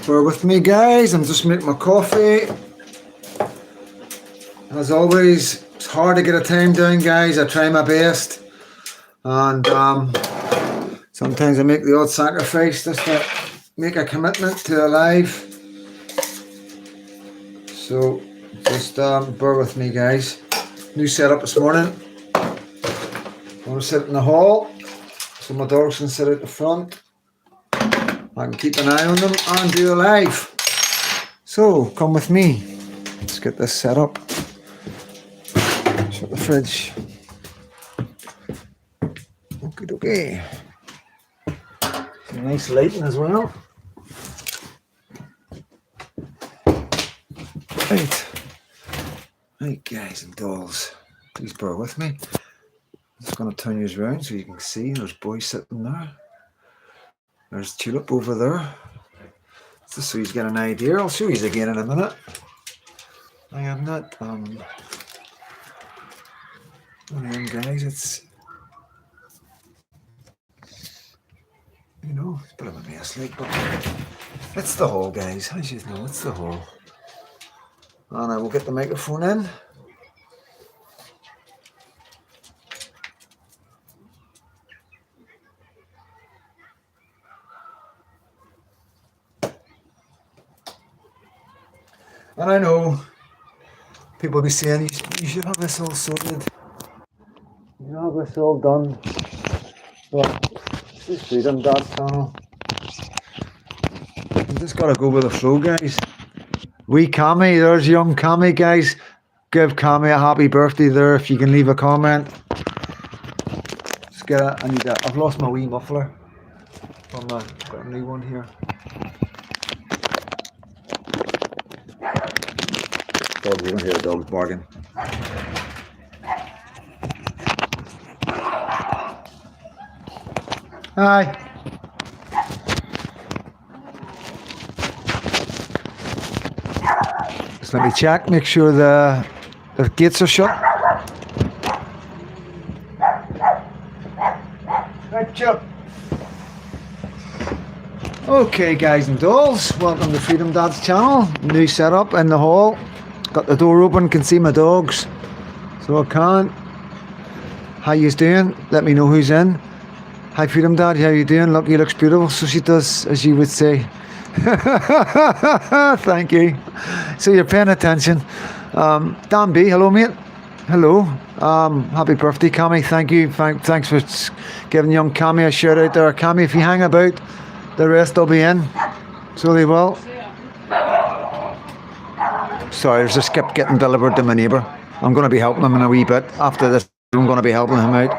Bear with me, guys. I'm just making my coffee. As always, it's hard to get a time down, guys. I try my best, and sometimes I make the odd sacrifice just to make a commitment to a live. So just bear with me, guys. New setup this morning. I'm going to sit in the hall so my dogs can sit at the front. I can keep an eye on them and do a live. So come with me. Let's get this set up. Shut the fridge. Okay. Some nice lighting as well. Right guys and dolls, please bear with me. I'm just going to turn you around so you can see there's boy sitting there. There's Tulip over there. Just so you get an idea. I'll show you again in a minute. I am not one of them guys. It's, you know, it's a bit of a mess, like, but it's the hall, guys. As you know, it's the hall. And I will get the microphone in. And I know people will be saying, you should have this all sorted. You should have this all done. But this is Freedom Dad channel. You just got to go with the flow, guys. Wee Cammy, there's young Cammy, guys. Give Cammy a happy birthday there if you can leave a comment. Just get it. I've lost my wee muffler. Got a new one here. Oh, we don't hear the dogs barking. Hi. Just let me check, make sure the gates are shut. Right, Chip. Okay, guys and dolls, welcome to Freedom Dad's channel. New setup in the hall. Got the door open, can see my dogs, so I can. How you doing? Let me know who's in. Hi Freedom Dad, how you doing? Look, he looks beautiful, so she does, as you would say. Thank you. So you're paying attention. Dan B, hello mate. Hello. Happy birthday, Cammy. Thank you. Thanks for giving young Cammy a shout out there. Cammy, if you hang about, the rest will be in. So they will. Sorry, there's a skip getting delivered to my neighbour. I'm going to be helping him in a wee bit. After this, I'm going to be helping him out.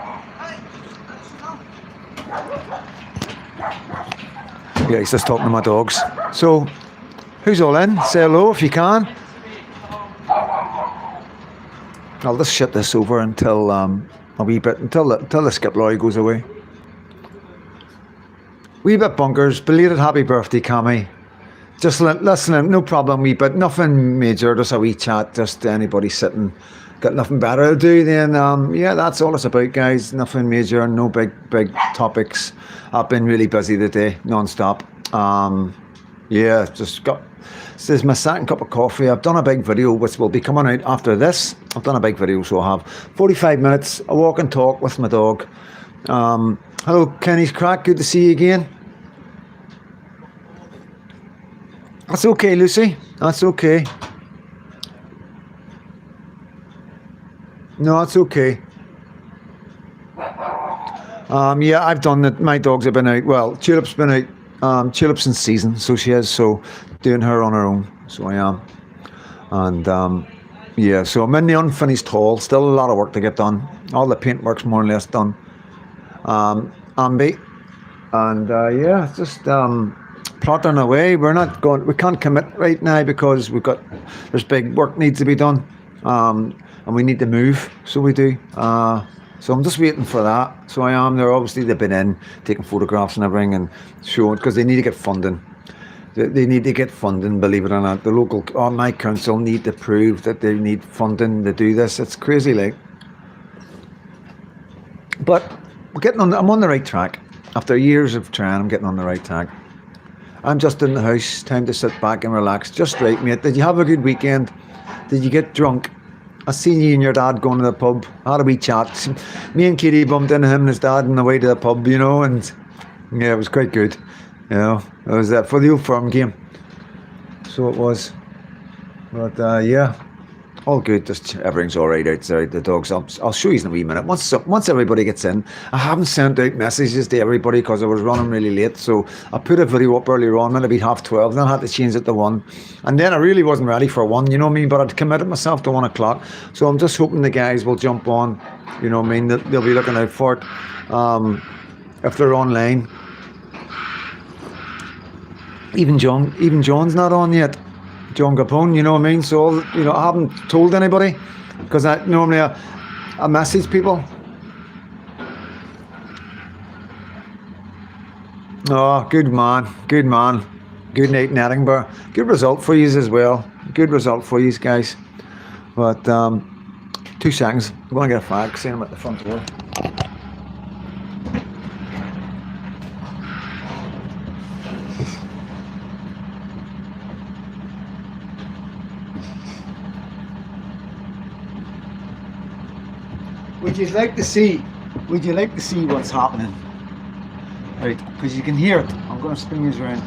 Yeah, he's just talking to my dogs. So, who's all in? Say hello if you can. I'll just shut this over until a wee bit, until the skip lorry goes away. Wee bit bunkers. Belated happy birthday, Cammy. Just listen, no problem, wee bit. Nothing major, just a wee chat. Just anybody sitting, got nothing better to do. Then yeah, that's all it's about, guys. Nothing major, no big topics. I've been really busy today, non-stop. Yeah, just got. This is my second cup of coffee. I've done a big video which will be coming out after this. I've done a big video, so I'll have 45 minutes, a walk and talk with my dog. Hello, Kenny's Crack. Good to see you again. That's okay, Lucy. That's okay. No, that's okay. Yeah, I've done it. My dogs have been out. Well, Tulip's been out. Tulip's in season, so she is. So doing her on her own. So I am. And yeah, so I'm in the unfinished hall. Still a lot of work to get done. All the paintwork's more or less done. Ambi. And yeah, just plottering away. We can't commit right now because there's big work needs to be done. And we need to move, so we do. So I'm just waiting for that. So I am. They've been in taking photographs and everything and showing because they need to get funding. They need to get funding. Believe it or not, the local, my council need to prove that they need funding to do this. It's crazy, like. But I'm on the right track. After years of trying, I'm getting on the right track. I'm just in the house, time to sit back and relax. Just right, mate. Did you have a good weekend? Did you get drunk? I seen you and your dad going to the pub. Had a wee chat. Me and Katie bumped into him and his dad on the way to the pub, you know, and yeah, it was quite good. You know, it was for the Old Firm game. So it was. But yeah, all good. Just everything's all right outside. The dogs up. I'll show you in a wee minute. Once everybody gets in, I haven't sent out messages to everybody because I was running really late. So I put a video up earlier on, maybe 12:30. Then I had to change it to 1, and then I really wasn't ready for 1. You know what I mean? But I'd committed myself to 1 o'clock. So I'm just hoping the guys will jump on. You know what I mean? They'll be looking out for it if they're online. Even John's not on yet. John Capone, you know what I mean? So, you know, I haven't told anybody because I normally I message people. Oh, good man. Good night in Edinburgh. Good result for you as well. Good result for you guys. But 2 seconds. I'm going to get a fag. See him at the front door. Would you like to see what's happening? Right, because you can hear it. I'm going to spin these around.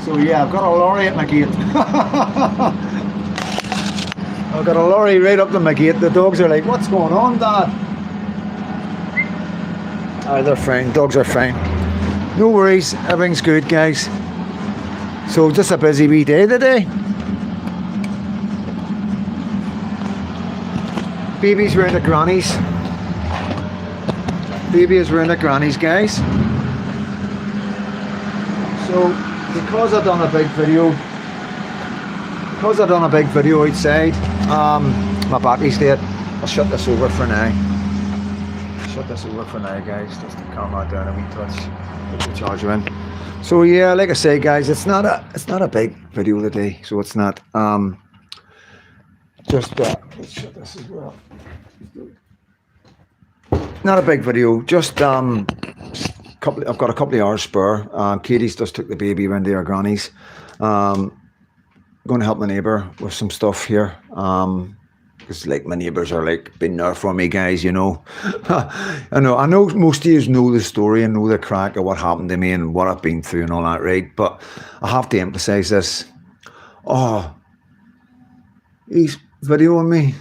So yeah, I've got a lorry at my gate. I've got a lorry right up to my gate. The dogs are like, what's going on, Dad? They're fine. Dogs are fine. No worries. Everything's good, guys. So just a busy wee day today. Baby's round at Granny's. Baby is round at Granny's, guys. So, because I've done a big video outside, my battery's dead. I'll shut this over for now. Guys, just to calm that down a wee touch. Put the charger in. So yeah, like I say, guys, it's not a big video today. So it's not. Just let's shut this as well. Not a big video. Just I've got a couple of hours spare. Katie's just took the baby around to her granny's. Going to help my neighbour with some stuff here. Because like my neighbours are like been there for me, guys. You know, I know most of you know the story and know the crack of what happened to me and what I've been through and all that, right? But I have to emphasise this. Oh, he's videoing me,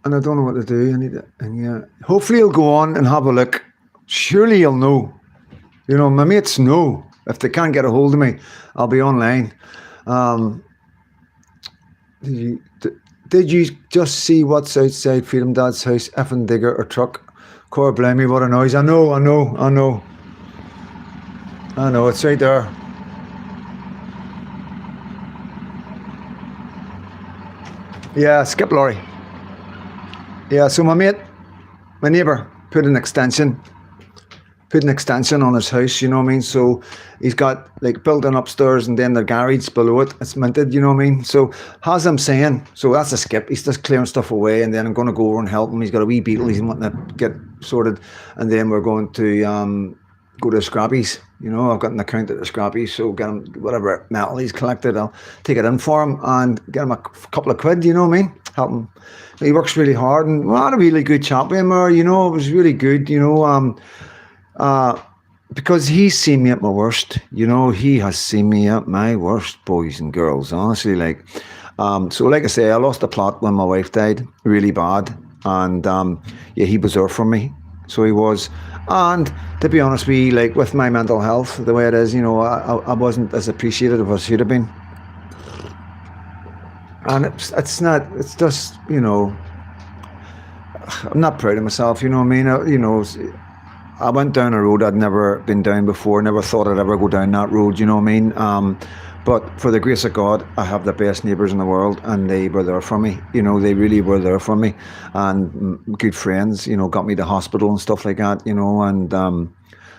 and I don't know what to do. I need to, and yeah, hopefully he'll go on and have a look. Surely he'll know. You know, my mates know if they can't get a hold of me, I'll be online. Did you just see what's outside Freedom Dad's house? Effing digger or truck? Cora, blame me. What a noise! I know. It's right there. Yeah, skip lorry. Yeah, so my neighbour, put an extension on his house, you know what I mean? So he's got like building upstairs and then the garage below it. It's minted, you know what I mean? So as I'm saying, so that's a skip. He's just clearing stuff away, and then I'm going to go over and help him. He's got a wee beetle he's wanting to get sorted, and then we're going to go to Scrappy's. You know, I've got an account at the Scrappy's, so get him whatever metal he's collected, I'll take it in for him and get him a couple of quid, you know what I mean? Help him. He works really hard, and we had a really good chat with him, you know, it was really good, you know, because he's seen me at my worst, you know, he has seen me at my worst, boys and girls, honestly, like, so like I say, I lost the plot when my wife died, really bad, and yeah, he was there for me, so he was. And to be honest with you, like with my mental health, the way it is, you know, I wasn't as appreciated as I should have been. And it's just, you know, I'm not proud of myself, you know what I mean? You know, I went down a road I'd never been down before, never thought I'd ever go down that road, you know what I mean? But for the grace of God, I have the best neighbours in the world, and they were there for me. You know, they really were there for me. And good friends, you know, got me to hospital and stuff like that, you know, and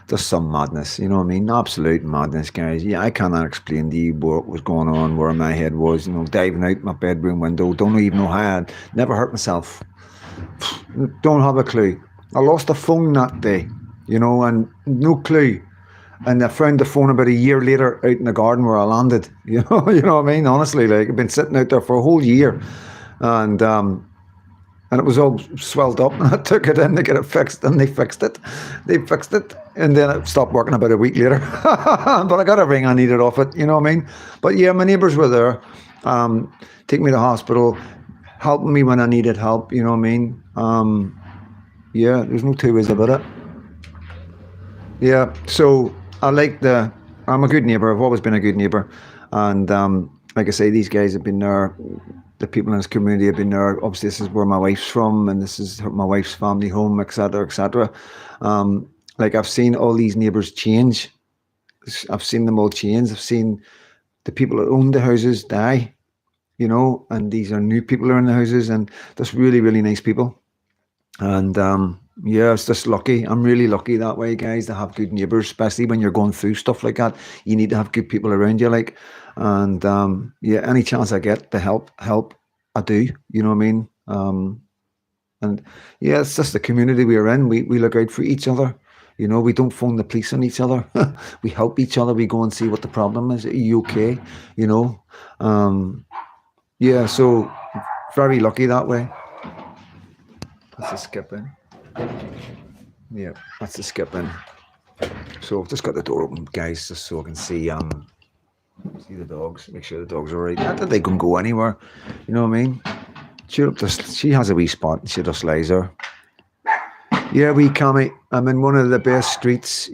just some madness, you know what I mean? Absolute madness, guys. Yeah, I cannot explain to you what was going on, where my head was, you know, diving out my bedroom window. Don't even know how. I'd never hurt myself. Don't have a clue. I lost a phone that day, you know, and no clue. And I found the phone about a year later out in the garden where I landed. You know what I mean? Honestly, like I've been sitting out there for a whole year, and and it was all swelled up, and I took it in to get it fixed, and they fixed it. They fixed it, and then it stopped working about a week later. But I got everything I needed off it, you know what I mean? But yeah, my neighbours were there, taking me to the hospital, helping me when I needed help, you know what I mean? Yeah, there's no two ways about it. Yeah, so I'm a good neighbour. I've always been a good neighbour, and like I say, these guys have been there. The people in this community have been there. Obviously, this is where my wife's from, and this is my wife's family home, etc., etc. Like I've seen all these neighbours change. I've seen them all change. I've seen the people that own the houses die, you know, and these are new people who are in the houses, and just really, really nice people. And yeah, it's just lucky. I'm really lucky that way, guys, to have good neighbours, especially when you're going through stuff like that. You need to have good people around you, like, and yeah, any chance I get to help, I do. You know what I mean? And yeah, it's just the community we're in. We look out for each other. You know, we don't phone the police on each other. We help each other. We go and see what the problem is. Are you okay? You know, yeah. So very lucky that way. That's a skip in. Yeah, that's a skip in. So I've just got the door open, guys, just so I can see the dogs. Make sure the dogs are right. Not that they can go anywhere. You know what I mean? She has a wee spot and she just lays there. Yeah, wee Cammy. I'm in one of the best streets.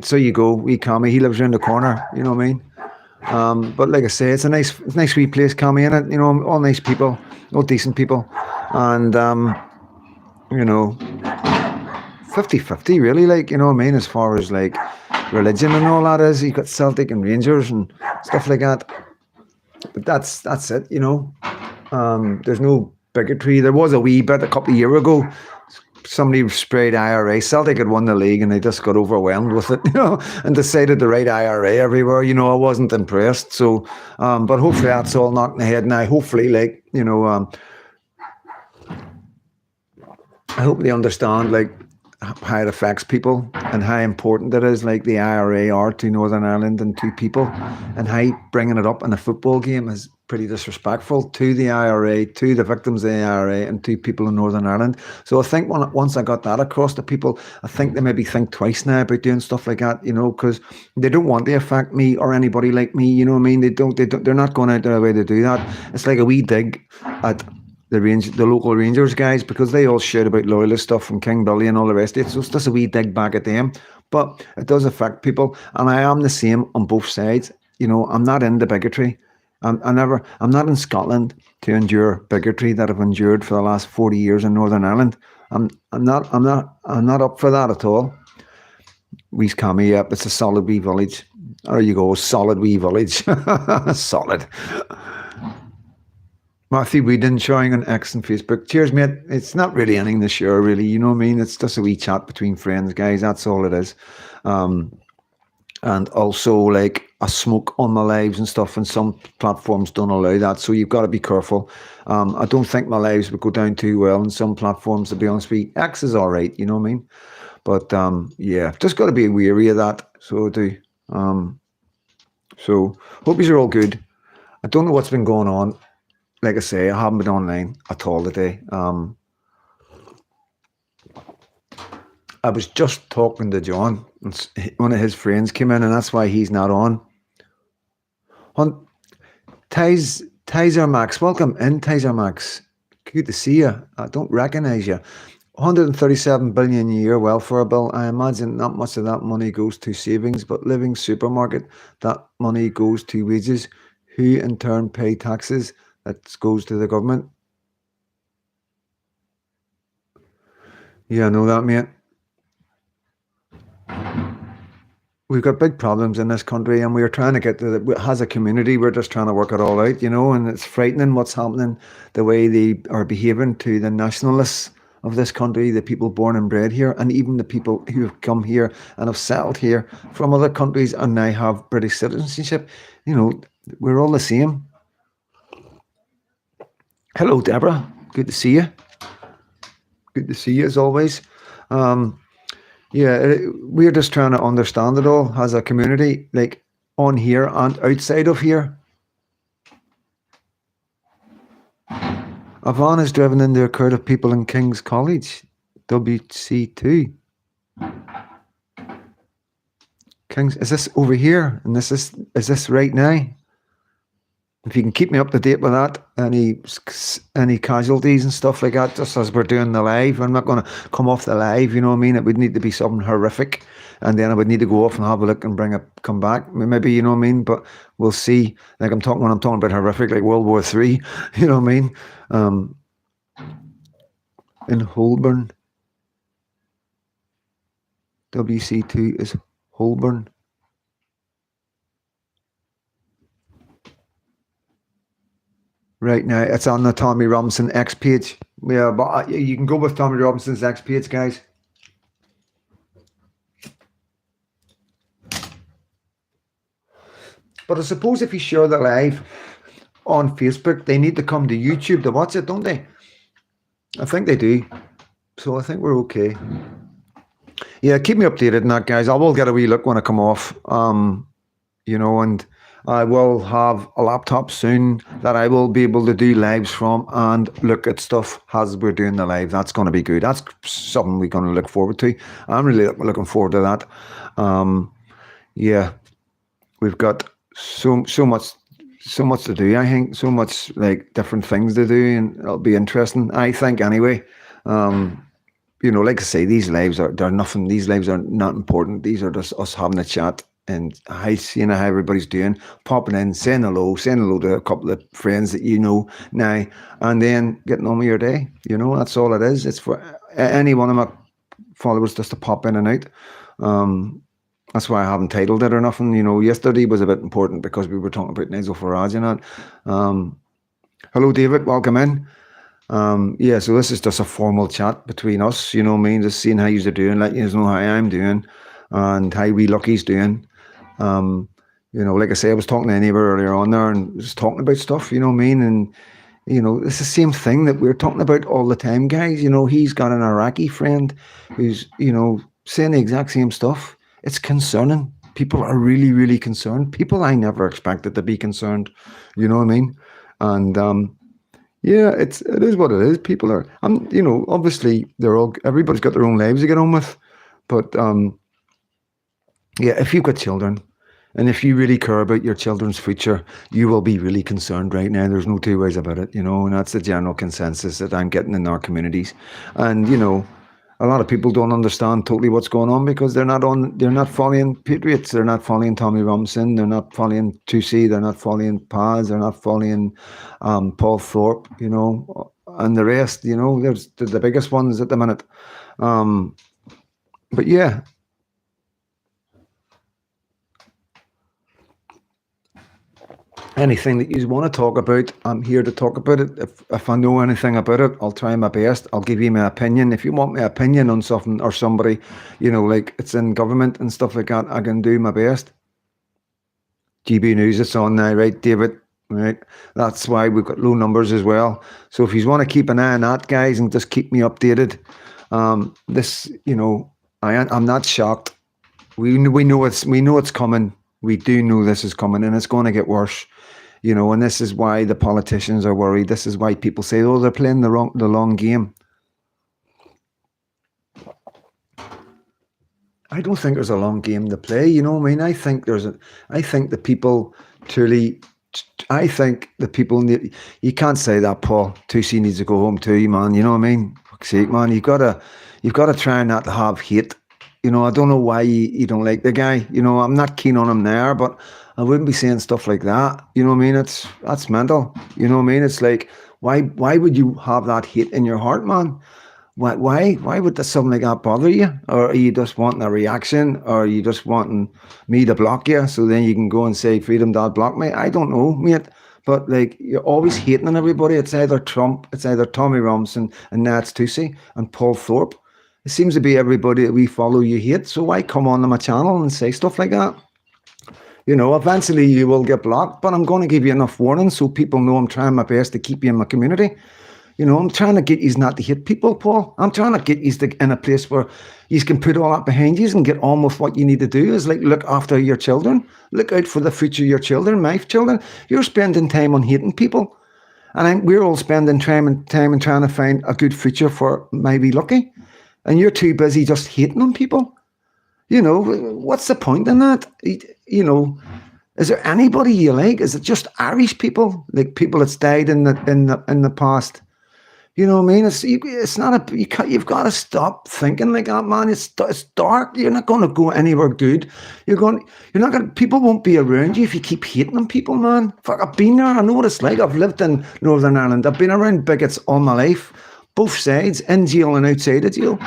So you go, wee Cammy. He lives around the corner. You know what I mean? But like I say, it's a nice wee place, Cammy, in it. You know, all nice people, all decent people, and you know, 50-50 really, like, you know what I mean, as far as like religion and all that is. You've got Celtic and Rangers and stuff like that, but that's it, you know. There's no bigotry. There was a wee bit a couple of years ago. Somebody sprayed IRA. Celtic had won the league and they just got overwhelmed with it, you know, and decided to write IRA everywhere. You know, I wasn't impressed. So, but hopefully that's all knocked in the head now. Hopefully, like, you know, I hope they understand, like, how it affects people and how important it is, like the IRA are to Northern Ireland and to people, and how bringing it up in a football game is pretty disrespectful to the IRA, to the victims of the IRA, and to people in Northern Ireland. So I think once I got that across to people, I think they maybe think twice now about doing stuff like that, you know, because they don't want to affect me or anybody like me, you know what I mean? They're not going out their way to do that. It's like a wee dig at the local Rangers guys, because they all shout about loyalist stuff from King Billy and all the rest of it. So it's just a wee dig back at them. But it does affect people, and I am the same on both sides. You know, I'm not into bigotry. I'm not in Scotland to endure bigotry that I've endured for the last 40 years in Northern Ireland. I'm not up for that at all. We's Cammy, yep, it's a solid wee village. There you go, solid wee village. Solid. Matthew Whedon showing on X and Facebook. Cheers, mate. It's not really anything to share, really. You know what I mean? It's just a wee chat between friends, guys. That's all it is. And also, like, I smoke on my lives and stuff, and some platforms don't allow that. So you've got to be careful. I don't think my lives would go down too well in some platforms, to be honest with you. X is all right, you know what I mean? But yeah, just got to be wary of that. So I do. So hope you're all good. I don't know what's been going on. Like I say, I haven't been online at all today. I was just talking to John. One of his friends came in, and that's why he's not on. Tizer Max, welcome in, Tizer Max. Good to see you. I don't recognise you. 137 billion a year welfare bill. I imagine not much of that money goes to savings, but living supermarket, that money goes to wages, who in turn pay taxes. That goes to the government. Yeah, I know that, mate. We've got big problems in this country, and we're trying to get to as a community, we're just trying to work it all out, you know, and it's frightening what's happening, the way they are behaving to the nationalists of this country, the people born and bred here, and even the people who have come here and have settled here from other countries and now have British citizenship. You know, we're all the same. Hello, Deborah. Good to see you. Good to see you as always. Um, yeah, we're just trying to understand it all as a community, like on here and outside of here. A van is driven into a crowd of people in King's College, WC2. King's, is this over here? And is this right now? If you can keep me up to date with that, any casualties and stuff like that, just as we're doing the live. I'm not going to come off the live, you know what I mean? It would need to be something horrific, and then I would need to go off and have a look and come back. Maybe, you know what I mean? But we'll see. Like when I'm talking about horrific, like World War III, you know what I mean? In Holborn, WC2 is Holborn. Right now, it's on the Tommy Robinson X page. Yeah, but you can go with Tommy Robinson's X page, guys. But I suppose if you share the live on Facebook, they need to come to YouTube to watch it, don't they? I think they do. So I think we're okay. Yeah, keep me updated on that, guys. I will get a wee look when I come off. You know, and I will have a laptop soon that I will be able to do lives from and look at stuff as we're doing the live. That's going to be good. That's something we're going to look forward to. I'm really looking forward to that. Yeah, we've got so much to do. I think so much like different things to do, and it'll be interesting. I think anyway. You know, like I say, these lives they're nothing. These lives are not important. These are just us having a chat and seeing how everybody's doing, popping in, saying hello to a couple of friends that you know now, and then getting on with your day. You know, that's all it is. It's for any one of my followers just to pop in and out. That's why I haven't titled it or nothing. You know, yesterday was a bit important because we were talking about Nigel Farage and that. Hello, David. Welcome in. Yeah, so this is just a formal chat between us, you know what I mean? Just seeing how you're doing, letting you know how I'm doing and how wee Lucky's doing. You know, like I say, I was talking to Annie earlier on there and just talking about stuff, you know what I mean? And, you know, it's the same thing that we're talking about all the time, guys. You know, he's got an Iraqi friend who's, you know, saying the exact same stuff. It's concerning. People are really, really concerned. People I never expected to be concerned, you know what I mean? And, yeah, it is what it is. People are, you know, obviously everybody's got their own lives to get on with. But yeah, if you've got children and if you really care about your children's future, you will be really concerned right now. There's no two ways about it, you know, and that's the general consensus that I'm getting in our communities. And, you know, a lot of people don't understand totally what's going on because they're not following Patriots, they're not following Tommy Robinson, they're not following 2C, they're not following Paz, they're not following Paul Thorpe, you know, and the rest, you know, there's the biggest ones at the minute. But yeah. Anything that you want to talk about, I'm here to talk about it. If I know anything about it, I'll try my best. I'll give you my opinion. If you want my opinion on something or somebody, you know, like it's in government and stuff like that, I can do my best. GB News, it's on now, right, David? Right. That's why we've got low numbers as well. So if you want to keep an eye on that, guys, and just keep me updated. This, you know, I'm not shocked. We know it's coming. We do know this is coming, and it's going to get worse. You know, and this is why the politicians are worried. This is why people say, "Oh, they're playing the long game." I don't think there's a long game to play. You know what I mean? I think the people truly. I think the people need. You can't say that, Paul. 2C needs to go home too, man. You know what I mean? Fuck's sake, man. You've got to try not to have hate. You know, I don't know why you don't like the guy. You know, I'm not keen on him there, but I wouldn't be saying stuff like that. You know what I mean? That's mental. You know what I mean? It's like, why would you have that hate in your heart, man? Why would something like that bother you? Or are you just wanting a reaction? Or are you just wanting me to block you so then you can go and say, Freedom Dad, block me? I don't know, mate. But like, you're always hating on everybody. It's either Trump, it's either Tommy Robinson, and now it's 2C and Paul Thorpe. It seems to be everybody that we follow you hate. So why come on to my channel and say stuff like that? You know, eventually you will get blocked, but I'm going to give you enough warning so people know I'm trying my best to keep you in my community. You know, I'm trying to get you not to hate people, Paul. I'm trying to get you in a place where you can put all that behind you and get on with what you need to do. Is like look after your children, look out for the future of your children, my children. You're spending time on hating people, and we're all spending time and trying to find a good future for my wee Lucky, and you're too busy just hating on people. You know, what's the point in that? You know, is there anybody you like? Is it just Irish people, like people that's died in the past? You know what I mean? It's not you've got to stop thinking like that, man. It's dark. You're not going to go anywhere good. You're not going. People won't be around you if you keep hating on people, man. Fuck, I've been there. I know what it's like. I've lived in Northern Ireland. I've been around bigots all my life, both sides, in jail and outside of jail.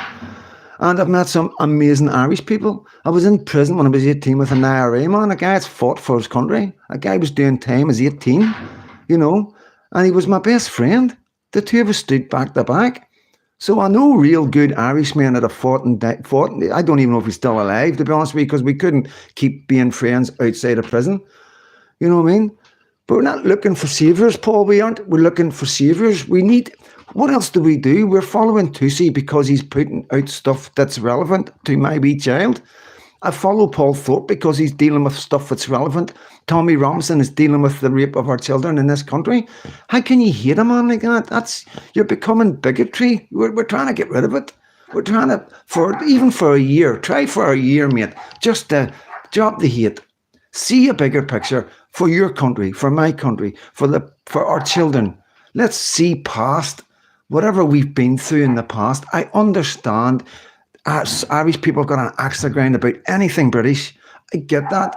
And I've met some amazing Irish people. I was in prison when I was 18 with an IRA man. A guy that's fought for his country. A guy was doing time as 18, you know, and he was my best friend. The two of us stood back to back. So I know real good Irishmen that have fought. I don't even know if he's still alive, to be honest with you, because we couldn't keep being friends outside of prison. You know what I mean? But we're not looking for saviours, Paul. We aren't. We're looking for saviours. We need... What else do we do? We're following Tussie because he's putting out stuff that's relevant to my wee child. I follow Paul Thorpe because he's dealing with stuff that's relevant. Tommy Robinson is dealing with the rape of our children in this country. How can you hate a man like that? You're becoming bigotry. We're trying to get rid of it. We're trying to, even for a year, try for a year, mate, just to drop the hate. See a bigger picture for your country, for my country, for our children. Let's see past whatever we've been through in the past. I understand Irish people have got an axe to grind about anything British. I get that.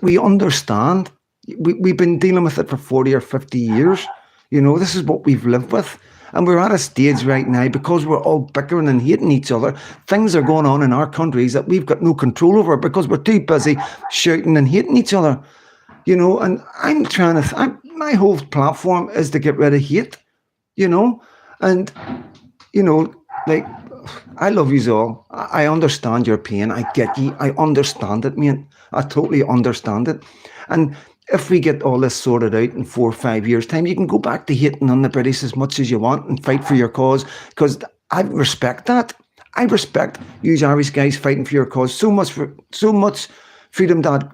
We understand. We've been dealing with it for 40 or 50 years. You know, this is what we've lived with. And we're at a stage right now, because we're all bickering and hating each other, things are going on in our countries that we've got no control over because we're too busy shouting and hating each other. You know, and I'm trying to... my whole platform is to get rid of hate, you know. And, you know, like, I love you all. I understand your pain. I get you. I understand it, mate. I totally understand it. And if we get all this sorted out in 4 or 5 years' time, you can go back to hating on the British as much as you want and fight for your cause, because I respect that. I respect you Irish guys fighting for your cause so much. Freedom Dad...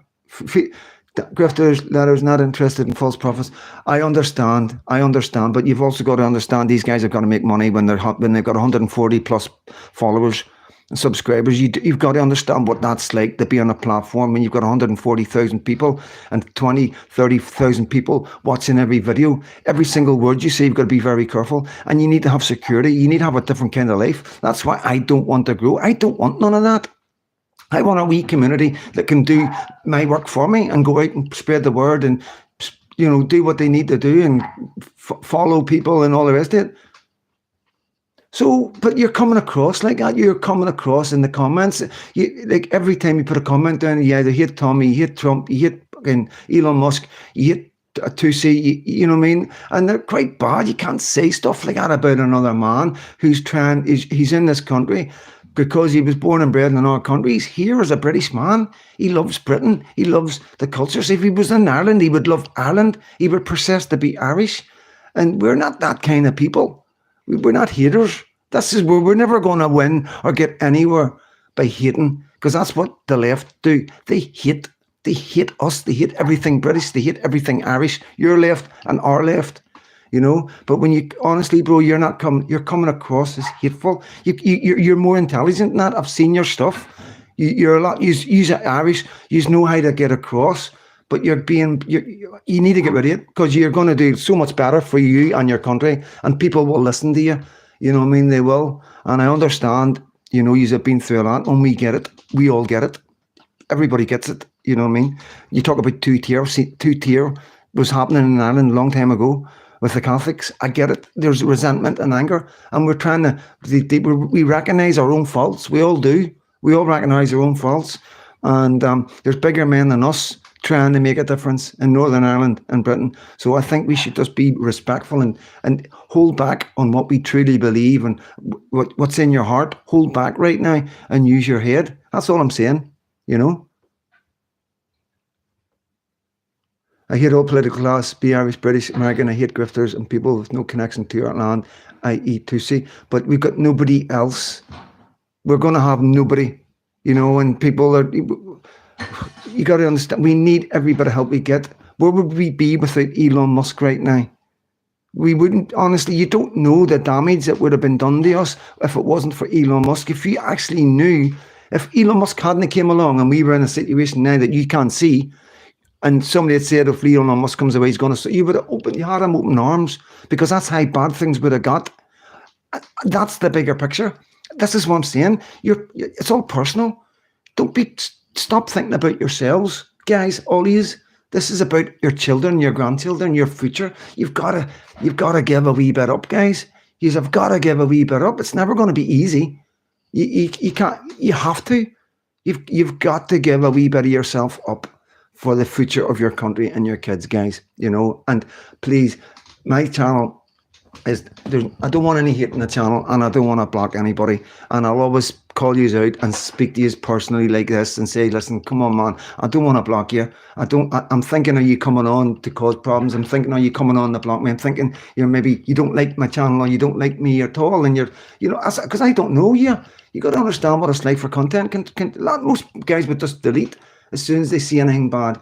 Grifters, letters, not interested in false prophets. I understand, but you've also got to understand these guys have got to make money when they've got 140 plus followers and subscribers. You've got to understand what that's like to be on a platform when you've got 140,000 people and 20, 30,000 people watching every video. Every single word you say, you've got to be very careful, and you need to have security. You need to have a different kind of life. That's why I don't want to grow. I don't want none of that. I want a wee community that can do my work for me and go out and spread the word and, you know, do what they need to do and follow people and all the rest of it. So, but you're coming across like that. You're coming across in the comments. Like every time you put a comment down, you either hate Tommy, you hate Trump, you hate fucking Elon Musk, you hate Tussie, you know what I mean? And they're quite bad. You can't say stuff like that about another man who's he's in this country because he was born and bred in our country. He's here as a British man. He loves Britain. He loves the cultures. If he was in Ireland, he would love Ireland. He would profess to be Irish. And we're not that kind of people. We're not haters. This is where we're never going to win or get anywhere by hating, because that's what the left do. They hate. They hate us. They hate everything British. They hate everything Irish. Your left and our left. You know, but when you honestly, bro, you're coming across as hateful. You're more intelligent than that. I've seen your stuff. You're a lot. You're Irish. You know how to get across, but you need to get rid of it, because you're going to do so much better for you and your country, and people will listen to you. You know what I mean? They will, and I understand. You know, you've been through a lot, and we get it. We all get it. Everybody gets it. You know what I mean? You talk about two-tier. Two-tier was happening in Ireland a long time ago with the Catholics. I get it. There's resentment and anger, and we're trying to, we recognise our own faults. We all do. We all recognise our own faults, and there's bigger men than us trying to make a difference in Northern Ireland and Britain. So I think we should just be respectful and hold back on what we truly believe and what's in your heart. Hold back right now and use your head. That's all I'm saying, you know. I hate all political class, be Irish, British, American. I hate grifters and people with no connection to our land, i.e. Tutsi. But we've got nobody else. We're going to have nobody, and people are, you got to understand, we need every bit of help we get. Where would we be without Elon Musk right now? We wouldn't, honestly, you don't know the damage that would have been done to us if it wasn't for Elon Musk. If you actually knew, if Elon Musk hadn't came along and we were in a situation now that you can't see, and somebody had said, if Elon Musk comes away, he's going to, you would have opened, you had him open arms, because that's how bad things would have got. That's the bigger picture. This is what I'm saying. It's all personal. Stop thinking about yourselves, guys, all yous. This is about your children, your grandchildren, your future. You've got to give a wee bit up, guys. You've got to give a wee bit up. It's never going to be easy. You can't. You have to. You've got to give a wee bit of yourself up for the future of your country and your kids, guys. And please, my channel is I don't want any hate in the channel, and I don't want to block anybody, and I'll always call you out and speak to you personally like this and say, listen, come on, man, I don't want to block you. I'm thinking, are you coming on to cause problems? I'm thinking, are you coming on to block me? I'm thinking, maybe you don't like my channel or you don't like me at all, and because I don't know you. You got to understand what it's like for content. Most guys would just delete as soon as they see anything bad.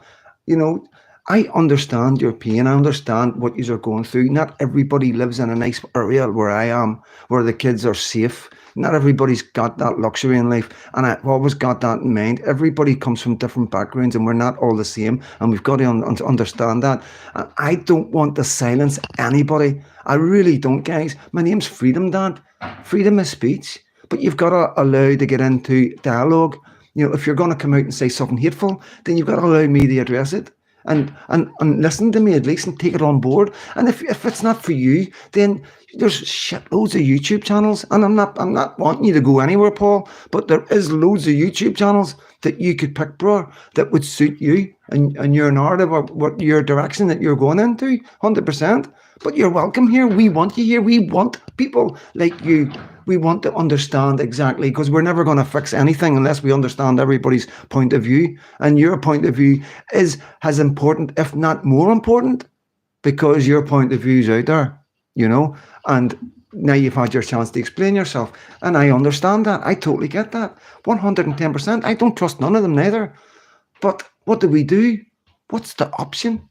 I understand your pain. I understand what you are going through. Not everybody lives in a nice area where I am, where the kids are safe. Not everybody's got that luxury in life. And I've always got that in mind. Everybody comes from different backgrounds and we're not all the same. And we've got to understand that. And I don't want to silence anybody. I really don't, guys. My name's Freedom Dad. Freedom of speech. But you've got to allow to get into dialogue. If you're going to come out and say something hateful, then you've got to allow me to address it. And listen to me at least and take it on board. And if it's not for you, then there's shitloads of YouTube channels. And I'm not wanting you to go anywhere, Paul, but there is loads of YouTube channels that you could pick, bro, that would suit you and your narrative or what your direction that you're going into, 100%. But you're welcome here. We want you here. We want people like you. We want to understand exactly, because we're never going to fix anything unless we understand everybody's point of view. And your point of view is as important, if not more important, because your point of view is out there, and now you've had your chance to explain yourself. And I understand that. I totally get that. 110%. I don't trust none of them neither. But what do? What's the option?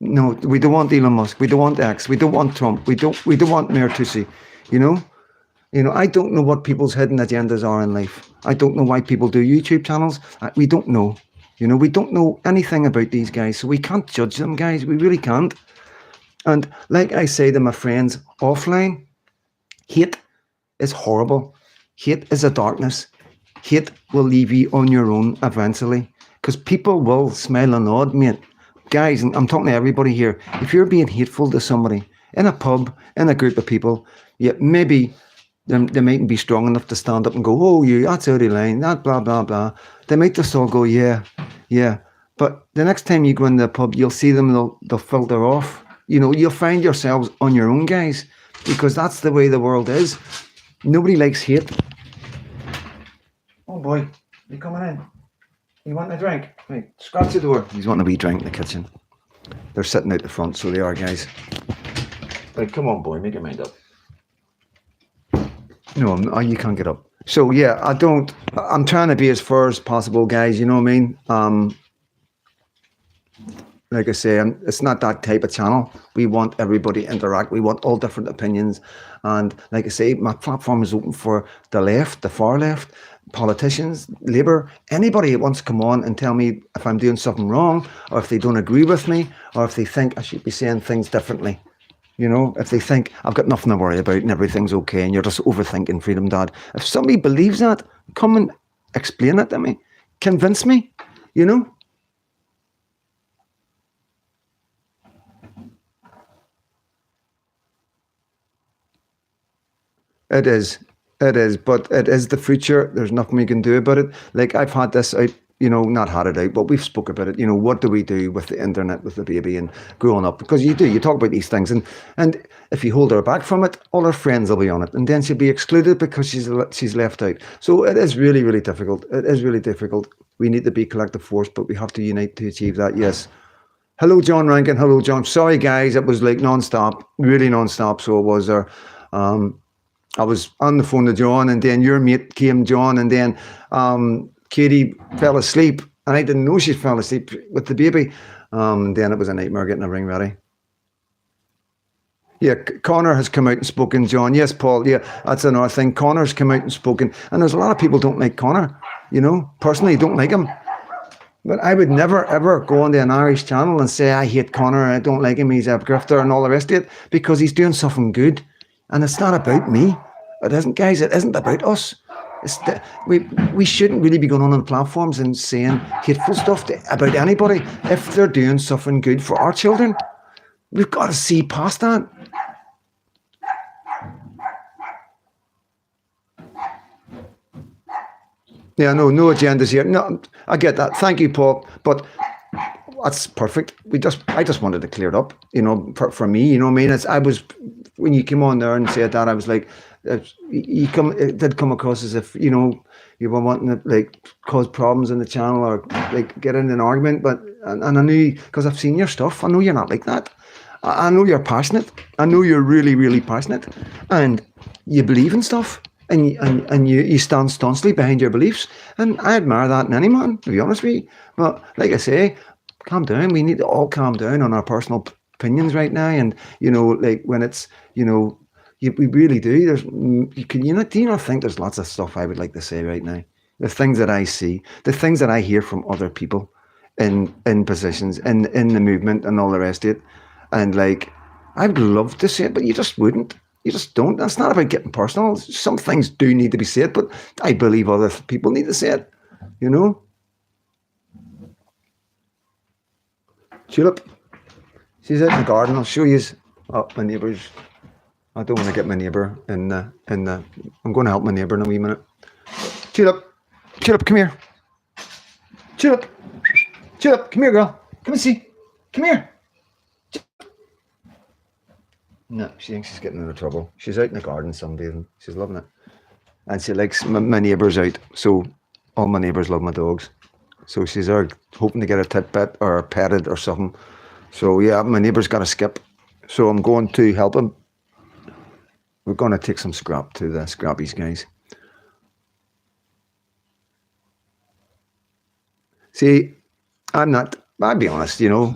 No, we don't want Elon Musk. We don't want X. We don't want Trump. We don't want Mayor Tutsi, I don't know what people's hidden agendas are in life. I don't know why people do YouTube channels. We don't know. We don't know anything about these guys, so we can't judge them, guys. We really can't. And like I say to my friends offline, hate is horrible. Hate is a darkness. Hate will leave you on your own eventually, because people will smile and nod, mate. Guys, and I'm talking to everybody here, if you're being hateful to somebody in a pub, in a group of people, maybe they mightn't be strong enough to stand up and go, oh, that's out of line, that blah, blah, blah. They might just all go, yeah. But the next time you go in the pub, you'll see them, they'll filter off. You'll find yourselves on your own, guys, because that's the way the world is. Nobody likes hate. Oh, boy, you coming in? You want a drink? Right, scratch the door. He's wanting a wee drink in the kitchen. They're sitting out the front, so they are, guys. Right, come on, boy, make your mind up. No, you can't get up. So, yeah, I'm trying to be as fair as possible, guys, you know what I mean? Like I say, it's not that type of channel. We want everybody to interact. We want all different opinions. And like I say, my platform is open for the left, the far left, politicians, Labour, anybody who wants to come on and tell me if I'm doing something wrong, or if they don't agree with me, or if they think I should be saying things differently. If they think I've got nothing to worry about and everything's okay and you're just overthinking, Freedom Dad. If somebody believes that, come and explain it to me. Convince me, It is, but it is the future. There's nothing we can do about it. Like, I've had this out, not had it out, but we've spoke about it. What do we do with the internet, with the baby and growing up? Because you talk about these things, and if you hold her back from it, all her friends will be on it, and then she'll be excluded because she's left out. So it is really, really difficult. It is really difficult. We need to be collective force, but we have to unite to achieve that. Yes. Hello, John Rankin. Hello, John. Sorry, guys. It was like non-stop, really non-stop. So it was there. I was on the phone to John, and then your mate came, John, and then Katie fell asleep, and I didn't know she fell asleep with the baby. Then it was a nightmare getting the ring ready. Yeah, Connor has come out and spoken, John. Yes, Paul. Yeah, that's another thing. Connor's come out and spoken, and there's a lot of people don't like Connor. You know, personally, don't like him. But I would never, ever go onto an Irish channel and say, I hate Connor, I don't like him, he's a grifter and all the rest of it, because he's doing something good. And it's not about me. It isn't, guys, it isn't about us. We shouldn't really be going on platforms and saying hateful stuff about anybody if they're doing something good for our children. We've got to see past that. Yeah, no agendas here. No, I get that. Thank you, Paul. But that's perfect. I just wanted to clear it up. You know, for me, you know what I mean. I was when you came on there and said that, I was like, it did come across as if you know you were wanting to like cause problems in the channel or like get in an argument. But and I knew because I've seen your stuff. I know you're not like that. I know you're passionate. I know you're really, really passionate, and you believe in stuff. And you stand staunchly behind your beliefs. And I admire that in any man, to be honest with you. But like I say, calm down. We need to all calm down on our personal opinions right now. And, you know, like when it's, you know, we really do. Do you not think there's lots of stuff I would like to say right now? The things that I see, the things that I hear from other people in positions, in the movement and all the rest of it. And like, I'd love to say it, but you just wouldn't. You just don't. That's not about getting personal. Some things do need to be said, but I believe other people need to say it, you know? Tulip, she's out in the garden. I'll show you. Oh, my neighbour's. I don't want to get my neighbour in the. I'm going to help my neighbour in a wee minute. Tulip, come here. Tulip, come here, girl. Come and see. Come here. No, she thinks she's getting into trouble. She's out in the garden sunbathing. She's loving it. And she likes my neighbours out. So all my neighbours love my dogs. So she's there hoping to get a titbit or petted or something. So yeah, my neighbour's got to skip. So I'm going to help him. We're going to take some scrap to the scrappies, guys. See, I'll be honest, you know,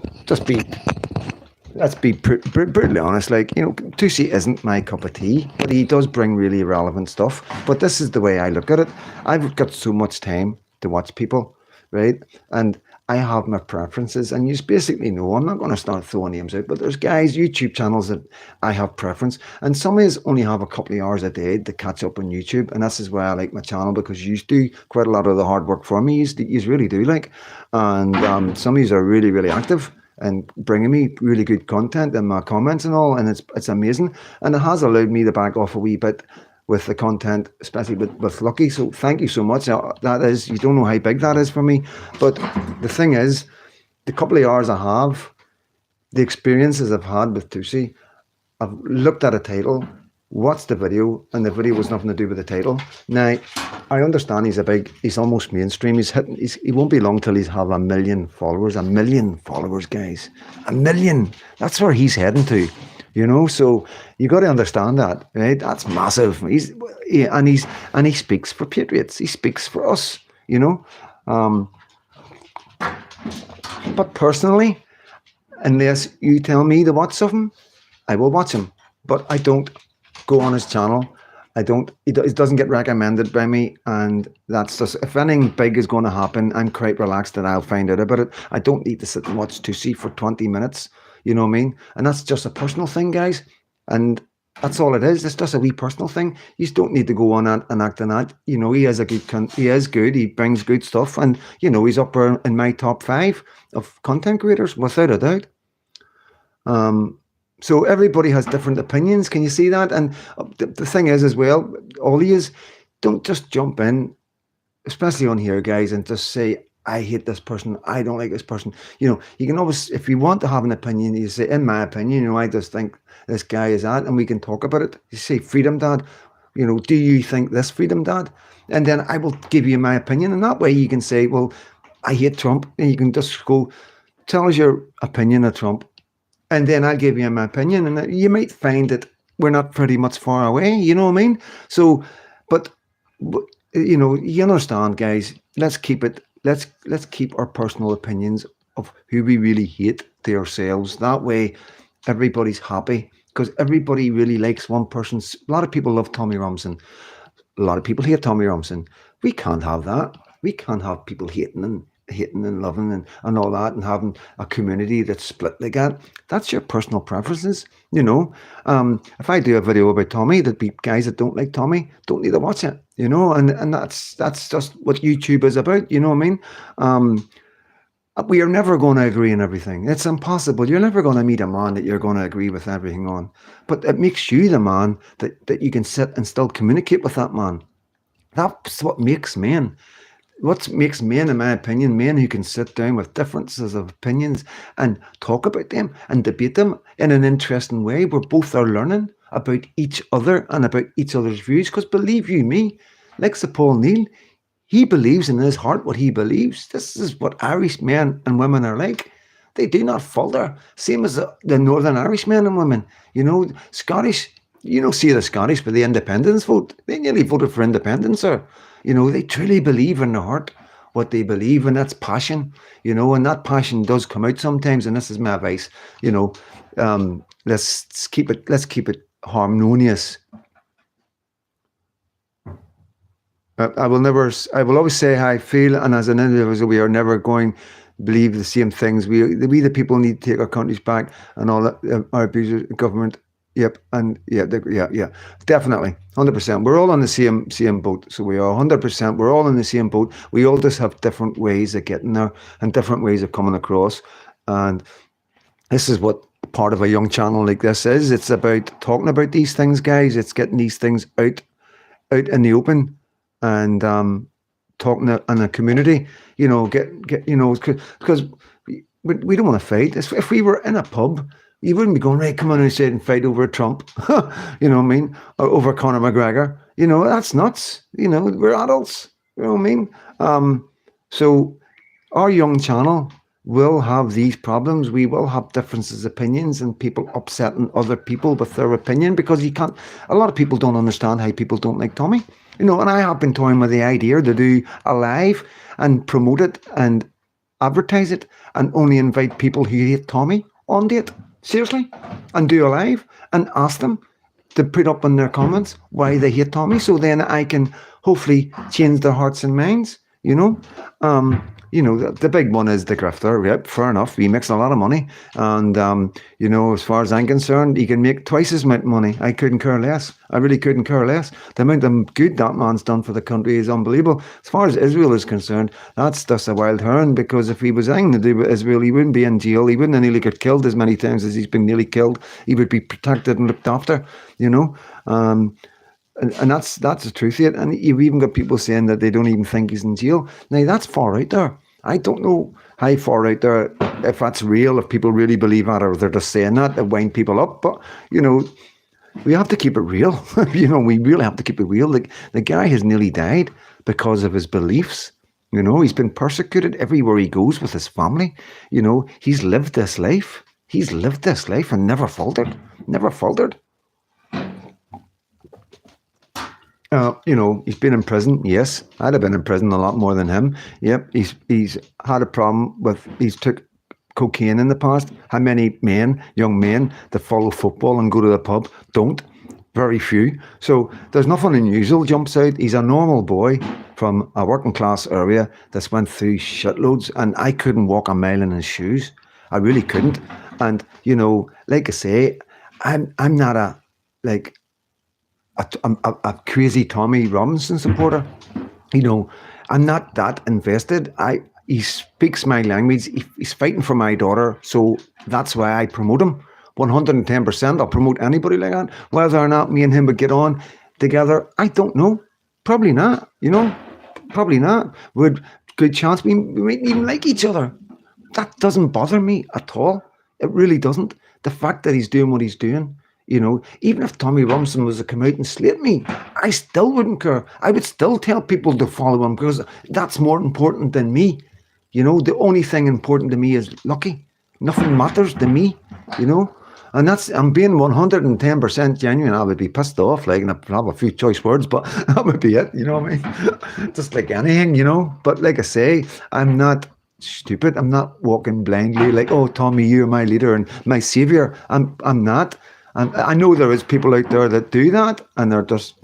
let's be brutally honest, like, you know, Tusi isn't my cup of tea, but he does bring really relevant stuff. But this is the way I look at it. I've got so much time to watch people, right? And I have my preferences, and you basically know, I'm not going to start throwing names out, but there's guys, YouTube channels that I have preference, and some of us only have a couple of hours a day to catch up on YouTube, and this is why I like my channel, because you do quite a lot of the hard work for me. You really do, like, and some of you are really, really active and bringing me really good content and my comments and all, and it's amazing, and it has allowed me to back off a wee bit with the content, especially with Lucky. So thank you so much. That is, you don't know how big that is for me. But the thing is, the couple of hours I have, the experiences I've had with Tusi, I've looked at a title, watched the video, and the video was nothing to do with the title. Now, I understand he's almost mainstream. He won't be long till he's have 1 million followers. 1 million followers, guys. 1 million. That's where he's heading to. You know, so you got to understand that, right? That's massive. He speaks for patriots. He speaks for us, you know. But personally, unless you tell me to watch something, I will watch him. But I don't go on his channel. It doesn't get recommended by me, and that's just, if anything big is going to happen, I'm quite relaxed that I'll find out about it. I don't need to sit and watch Tusi for 20 minutes. You know what I mean? And that's just a personal thing, guys. And that's all it is. It's just a wee personal thing. You don't need to go on and act on that. You know, he is good. He brings good stuff. And, you know, he's up in my top 5 of content creators, without a doubt. So everybody has different opinions. Can you see that? And the thing is as well, all he is, don't just jump in, especially on here, guys, and just say, I hate this person, I don't like this person. You know, you can always, if you want to have an opinion, you say, in my opinion, you know, I just think this guy is that, and we can talk about it. You say, Freedom Dad, you know, do you think this, Freedom Dad? And then I will give you my opinion, and that way you can say, well, I hate Trump, and you can just go, tell us your opinion of Trump, and then I'll give you my opinion, and you might find that we're not pretty much far away. You know what I mean? So, but, but you understand, guys. Let's keep it. Let's keep our personal opinions of who we really hate to ourselves. That way, everybody's happy because everybody really likes one person. A lot of people love Tommy Robinson. A lot of people hate Tommy Robinson. We can't have that. We can't have people hating and loving and all that and having a community that's split like that. That's your personal preferences, If I do a video about Tommy, there'd be guys that don't like Tommy, don't need to watch it, and that's just what YouTube is about, you know what I mean? We are never going to agree on everything. It's impossible. You're never going to meet a man that you're going to agree with everything on. But it makes you the man that you can sit and still communicate with that man. That's what makes men. What makes men, in my opinion, men who can sit down with differences of opinions and talk about them and debate them in an interesting way where both are learning about each other and about each other's views. Because believe you me, like Sir Paul Neal, he believes in his heart what he believes. This is what Irish men and women are like. They do not falter. Same as the Northern Irish men and women. Scottish, see the Scottish for the independence vote. They nearly voted for independence, sir. They truly believe in their heart what they believe, and that's passion, and that passion does come out sometimes, and this is my advice, let's keep it harmonious. I will always say how I feel, and as an individual, we are never going to believe the same things. We the people need to take our countries back and all that, our abuser government. Yep, and yeah, definitely, 100%. We're all on the same boat, so we are 100%. We're all in the same boat. We all just have different ways of getting there and different ways of coming across. And this is what part of a young channel like this is. It's about talking about these things, guys. It's getting these things out in the open and talking in a community. Because we don't want to fight. If we were in a pub, you wouldn't be going, right, come on and fight over Trump, you know what I mean? Or over Conor McGregor. That's nuts. We're adults, you know what I mean? So our young channel will have these problems. We will have differences of opinions and people upsetting other people with their opinion because a lot of people don't understand how people don't like Tommy. And I have been toying with the idea to do a live and promote it and advertise it and only invite people who hate Tommy onto it. Seriously, and do a live and ask them to put up in their comments why they hate Tommy, so then I can hopefully change their hearts and minds. The big one is the grifter. Yep, fair enough. He makes a lot of money, and as far as I'm concerned, he can make twice as much money. I couldn't care less. I really couldn't care less. The amount of good that man's done for the country is unbelievable. As far as Israel is concerned, that's just a wild horn, because if he was anything to do with Israel, he wouldn't be in jail. He wouldn't have nearly got killed as many times as he's been nearly killed. He would be protected and looked after. And that's the truth of it. And you've even got people saying that they don't even think he's in jail. Now, that's far out there. I don't know how far out there, if that's real, if people really believe that, or they're just saying that to wind people up. But, we have to keep it real. We really have to keep it real. The guy has nearly died because of his beliefs. He's been persecuted everywhere he goes with his family. He's lived this life. He's lived this life and never faltered. Never faltered. He's been in prison. Yes, I'd have been in prison a lot more than him. Yep, he's had a problem with, he's took cocaine in the past. How many young men that follow football and go to the pub don't? Very few. So there's nothing unusual jumps out. He's a normal boy from a working class area that's went through shitloads, and I couldn't walk a mile in his shoes. I really couldn't. And like I say, I'm not a crazy Tommy Robinson supporter. I'm not that invested. He speaks my language. He's fighting for my daughter, so that's why I promote him 110%. I'll promote anybody like that. Whether or not me and him would get on together, I don't know. Probably not. Probably not. Would good chance we might even like each other. That doesn't bother me at all. It really doesn't. The fact that he's doing what he's doing. Even if Tommy Robinson was to come out and slate me, I still wouldn't care. I would still tell people to follow him, because that's more important than me. You know, the only thing important to me is lucky. Nothing matters to me, you know. And I'm being 110% genuine. I would be pissed off, like, and I'd have a few choice words, but that would be it, you know what I mean? Just like anything, you know. But like I say, I'm not stupid. I'm not walking blindly like, oh, Tommy, you're my leader and my savior. I'm not. And I know there is people out there that do that, and they're just,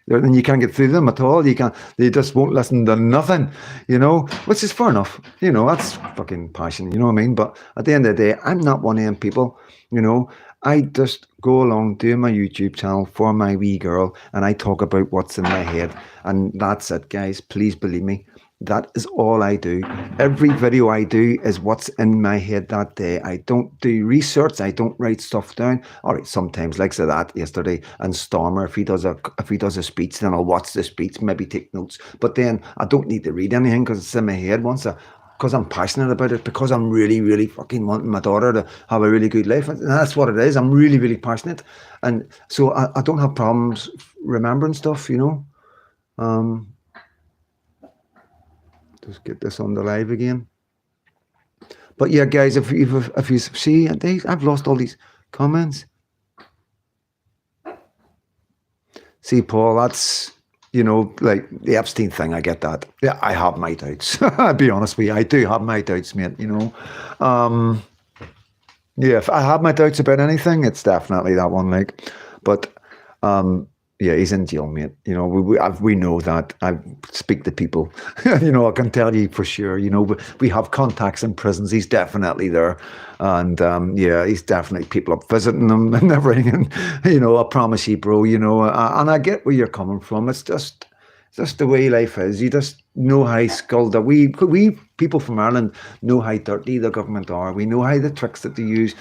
and you can't get through them at all. You can't. They just won't listen to nothing, you know, which is fair enough. You know, that's fucking passion. You know what I mean? But at the end of the day, I'm not one of them people. You know, I just go along doing my YouTube channel for my wee girl, and I talk about what's in my head, and that's it, guys. Please believe me. That is all I do. Every video I do is what's in my head that day. I don't do research. I don't write stuff down. All right, sometimes, like I said that yesterday, and Stormer, if he does a speech, then I'll watch the speech, maybe take notes. But then I don't need to read anything because it's in my head. Because I'm passionate about it, because I'm really, really fucking wanting my daughter to have a really good life. And that's what it is. I'm really, really passionate. And so I don't have problems remembering stuff, you know. Just get this on the live again. But yeah, guys, if you see, I've lost all these comments. See, Paul, that's, you know, like the Epstein thing. I get that. Yeah, I have my doubts. I'll be honest with you. I do have my doubts, mate, you know. Yeah, if I have my doubts about anything, it's definitely that one, like. But yeah, he's in jail, mate. You know, we know that. I speak to people. You know, I can tell you for sure. You know, we have contacts in prisons. He's definitely there, and yeah, he's definitely people up visiting him and everything. And you know, I promise you, bro. You know, and I get where you're coming from. It's just the way life is. You just know how skilled that we people from Ireland know how dirty the government are. We know how the tricks that they use.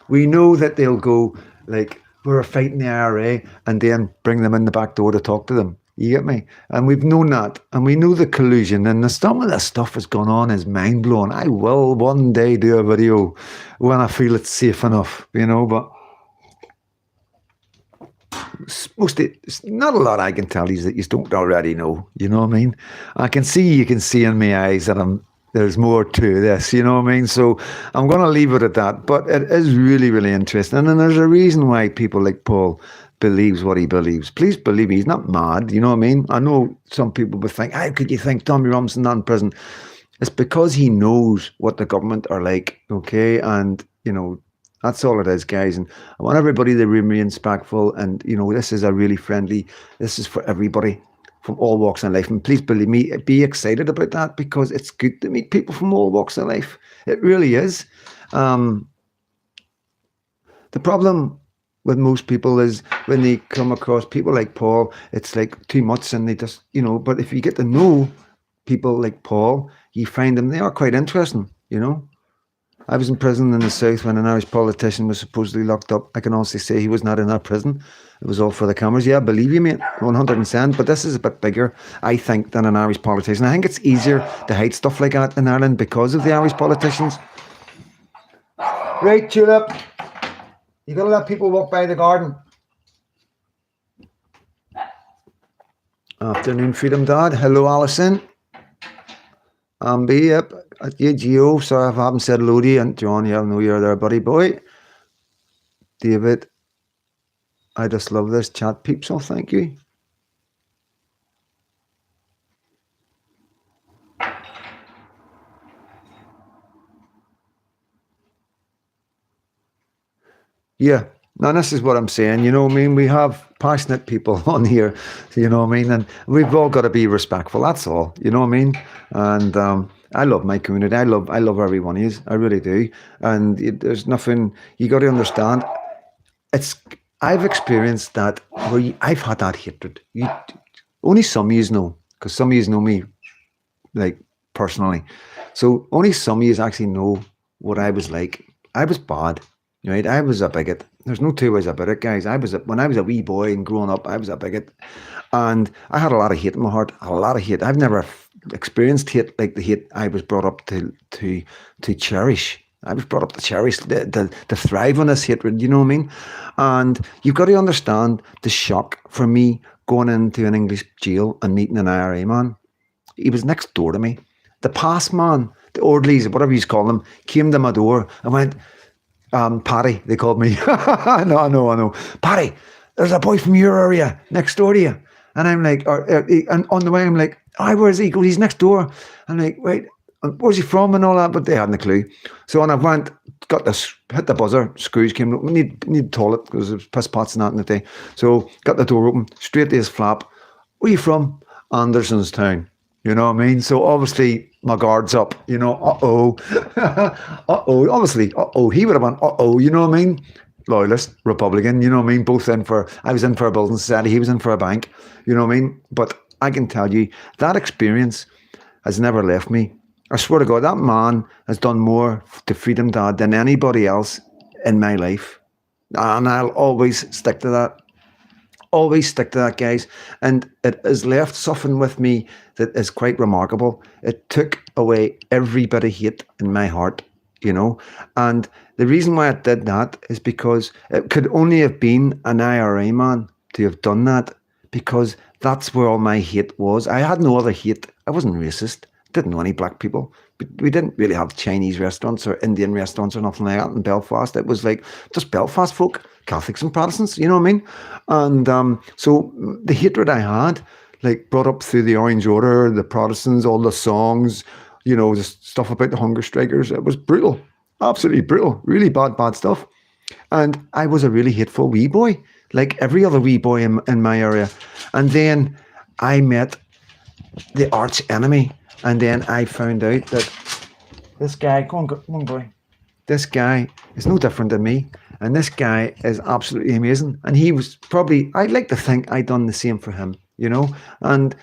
We know that they'll go like, we're fighting the IRA, and then bring them in the back door to talk to them. You get me? And we've known that, and we know the collusion, and some of the stuff that's gone on is mind blowing. I will one day do a video when I feel it's safe enough, you know. But not a lot I can tell you that you don't already know. You know what I mean? You can see in my eyes that there's more to this, you know what I mean? So I'm going to leave it at that. But it is really, really interesting. And there's a reason why people like Paul believes what he believes. Please believe me, he's not mad, you know what I mean? I know some people would think, how could you think Tommy Robinson not in prison? It's because he knows what the government are like, okay? And, you know, that's all it is, guys. And I want everybody to remain respectful. And, you know, this is for everybody from all walks of life. And please believe me, be excited about that, because it's good to meet people from all walks of life. It really is. The problem with most people is when they come across people like Paul, it's like too much, and they just, you know, but if you get to know people like Paul, you find them, they are quite interesting, you know. I was in prison in the South when an Irish politician was supposedly locked up. I can honestly say he was not in our prison. It was all for the cameras. Yeah, believe you, mate, 100%. But this is a bit bigger, I think, than an Irish politician. I think it's easier to hide stuff like that in Ireland because of the Irish politicians. Right, Tulip. You got to let people walk by the garden. Afternoon, Freedom Dad. Hello, Alison. Ambi, yep. Yeah, Geo, sorry if I haven't said hello to you. And John, yeah, I know you're there, buddy boy. David, I just love this chat, peeps, so thank you. Yeah, now this is what I'm saying, you know what I mean? We have passionate people on here, you know what I mean? And we've all got to be respectful, that's all, you know what I mean? And I love my community. I love every one of you. I really do. And there's nothing, you got to understand, I've experienced that where I've had that hatred. Only some of you know, because some of you know me, like, personally. So only some of you actually know what I was like. I was bad, right? I was a bigot. There's no two ways about it, guys. When I was a wee boy and growing up, I was a bigot. And I had a lot of hate in my heart, a lot of hate. I've never experienced hate like the hate I was brought up to cherish. I was brought up to cherish, to thrive on this hatred, you know what I mean? And you've got to understand the shock for me going into an English jail and meeting an IRA man. He was next door to me. The pass man, the orderlies, whatever you call them, came to my door and went, Paddy, they called me. I know. Paddy, there's a boy from your area next door to you. And I'm like, and on the way, I'm like, where's he? He goes, he's next door. I'm like, wait, where's he from and all that? But they hadn't a clue. So when I went, got this, hit the buzzer, screws came up. We need toilet because there was piss pots and that in the day. So got the door open, straight to his flap. Where are you from? Andersonstown. You know what I mean? So obviously my guard's up, you know, obviously, he would have went, you know what I mean? Loyalist, Republican, you know what I mean? Both I was in for a building society, he was in for a bank, you know what I mean? But I can tell you, that experience has never left me. I swear to God, that man has done more to Freedom Dad than anybody else in my life. And I'll always stick to that. Always stick to that, guys. And it has left something with me that is quite remarkable. It took away every bit of hate in my heart, you know. And the reason why it did that is because it could only have been an IRA man to have done that, because that's where all my hate was. I had no other hate. I wasn't racist. Didn't know any black people. We didn't really have Chinese restaurants or Indian restaurants or nothing like that in Belfast. It was like just Belfast folk, Catholics and Protestants, you know what I mean? And so the hatred I had, like brought up through the Orange Order, the Protestants, all the songs, you know, just stuff about the hunger strikers, it was brutal, absolutely brutal, really bad stuff. And I was a really hateful wee boy, like every other wee boy in my area. And then I met the arch enemy. And then I found out that this guy, go on, boy. This guy is no different than me. And this guy is absolutely amazing. And he was probably, I'd like to think I'd done the same for him, you know. And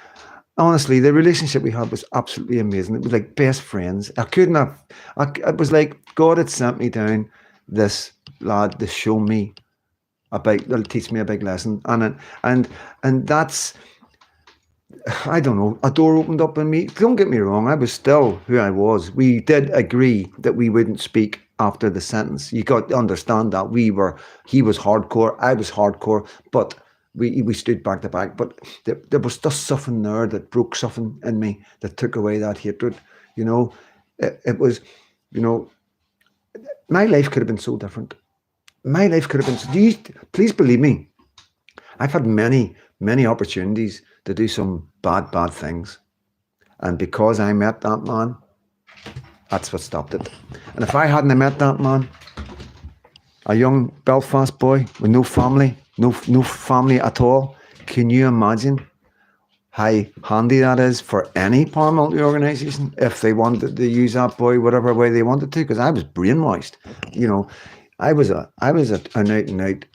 honestly, the relationship we had was absolutely amazing. It was like best friends. It was like God had sent me down this lad to show me that'll teach me a big lesson. And that's, I don't know, a door opened up in me. Don't get me wrong, I was still who I was. We did agree that we wouldn't speak after the sentence. You got to understand that he was hardcore, I was hardcore, but we stood back to back. But there was just something there that broke something in me that took away that hatred. You know, it was, you know, my life could have been so different. My life could have been, please believe me, I've had many opportunities to do some bad things. And because I met that man, that's what stopped it. And if I hadn't met that man, a young Belfast boy with no family at all, can you imagine how handy that is for any paramilitary organisation if they wanted to use that boy whatever way they wanted to? Because I was brainwashed. You know, I was an out and out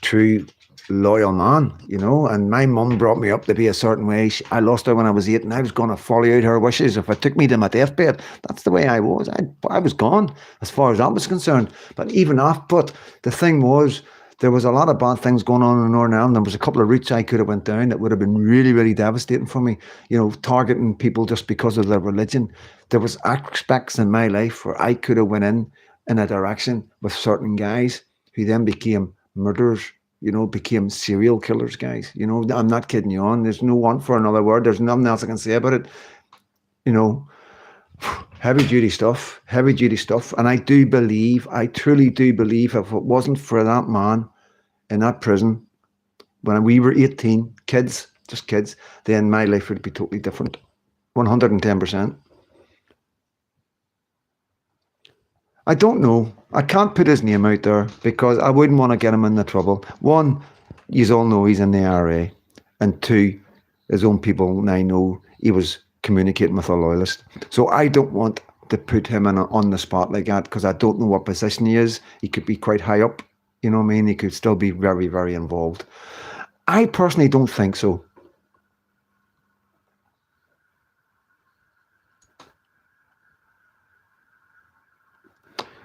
true loyal man, you know, and my mum brought me up to be a certain way. I lost her when I was 8 and I was going to follow out her wishes. If it took me to my deathbed, that's the way I was. I was gone as far as that was concerned. But even after, but the thing was, there was a lot of bad things going on in Northern Ireland. There was a couple of routes I could have went down that would have been really devastating for me, you know, targeting people just because of their religion. There was aspects in my life where I could have went in a direction with certain guys who then became murderers, you know, became serial killers, guys. You know, I'm not kidding you on. There's no want for another word. There's nothing else I can say about it. You know, heavy duty stuff. And I truly do believe if it wasn't for that man in that prison when we were 18, just kids, then my life would be totally different. 110%. I don't know. I can't put his name out there because I wouldn't want to get him into trouble. One, you all know he's in the IRA. And two, his own people now know he was communicating with a loyalist. So I don't want to put him on the spot like that because I don't know what position he is. He could be quite high up. You know what I mean? He could still be very involved. I personally don't think so.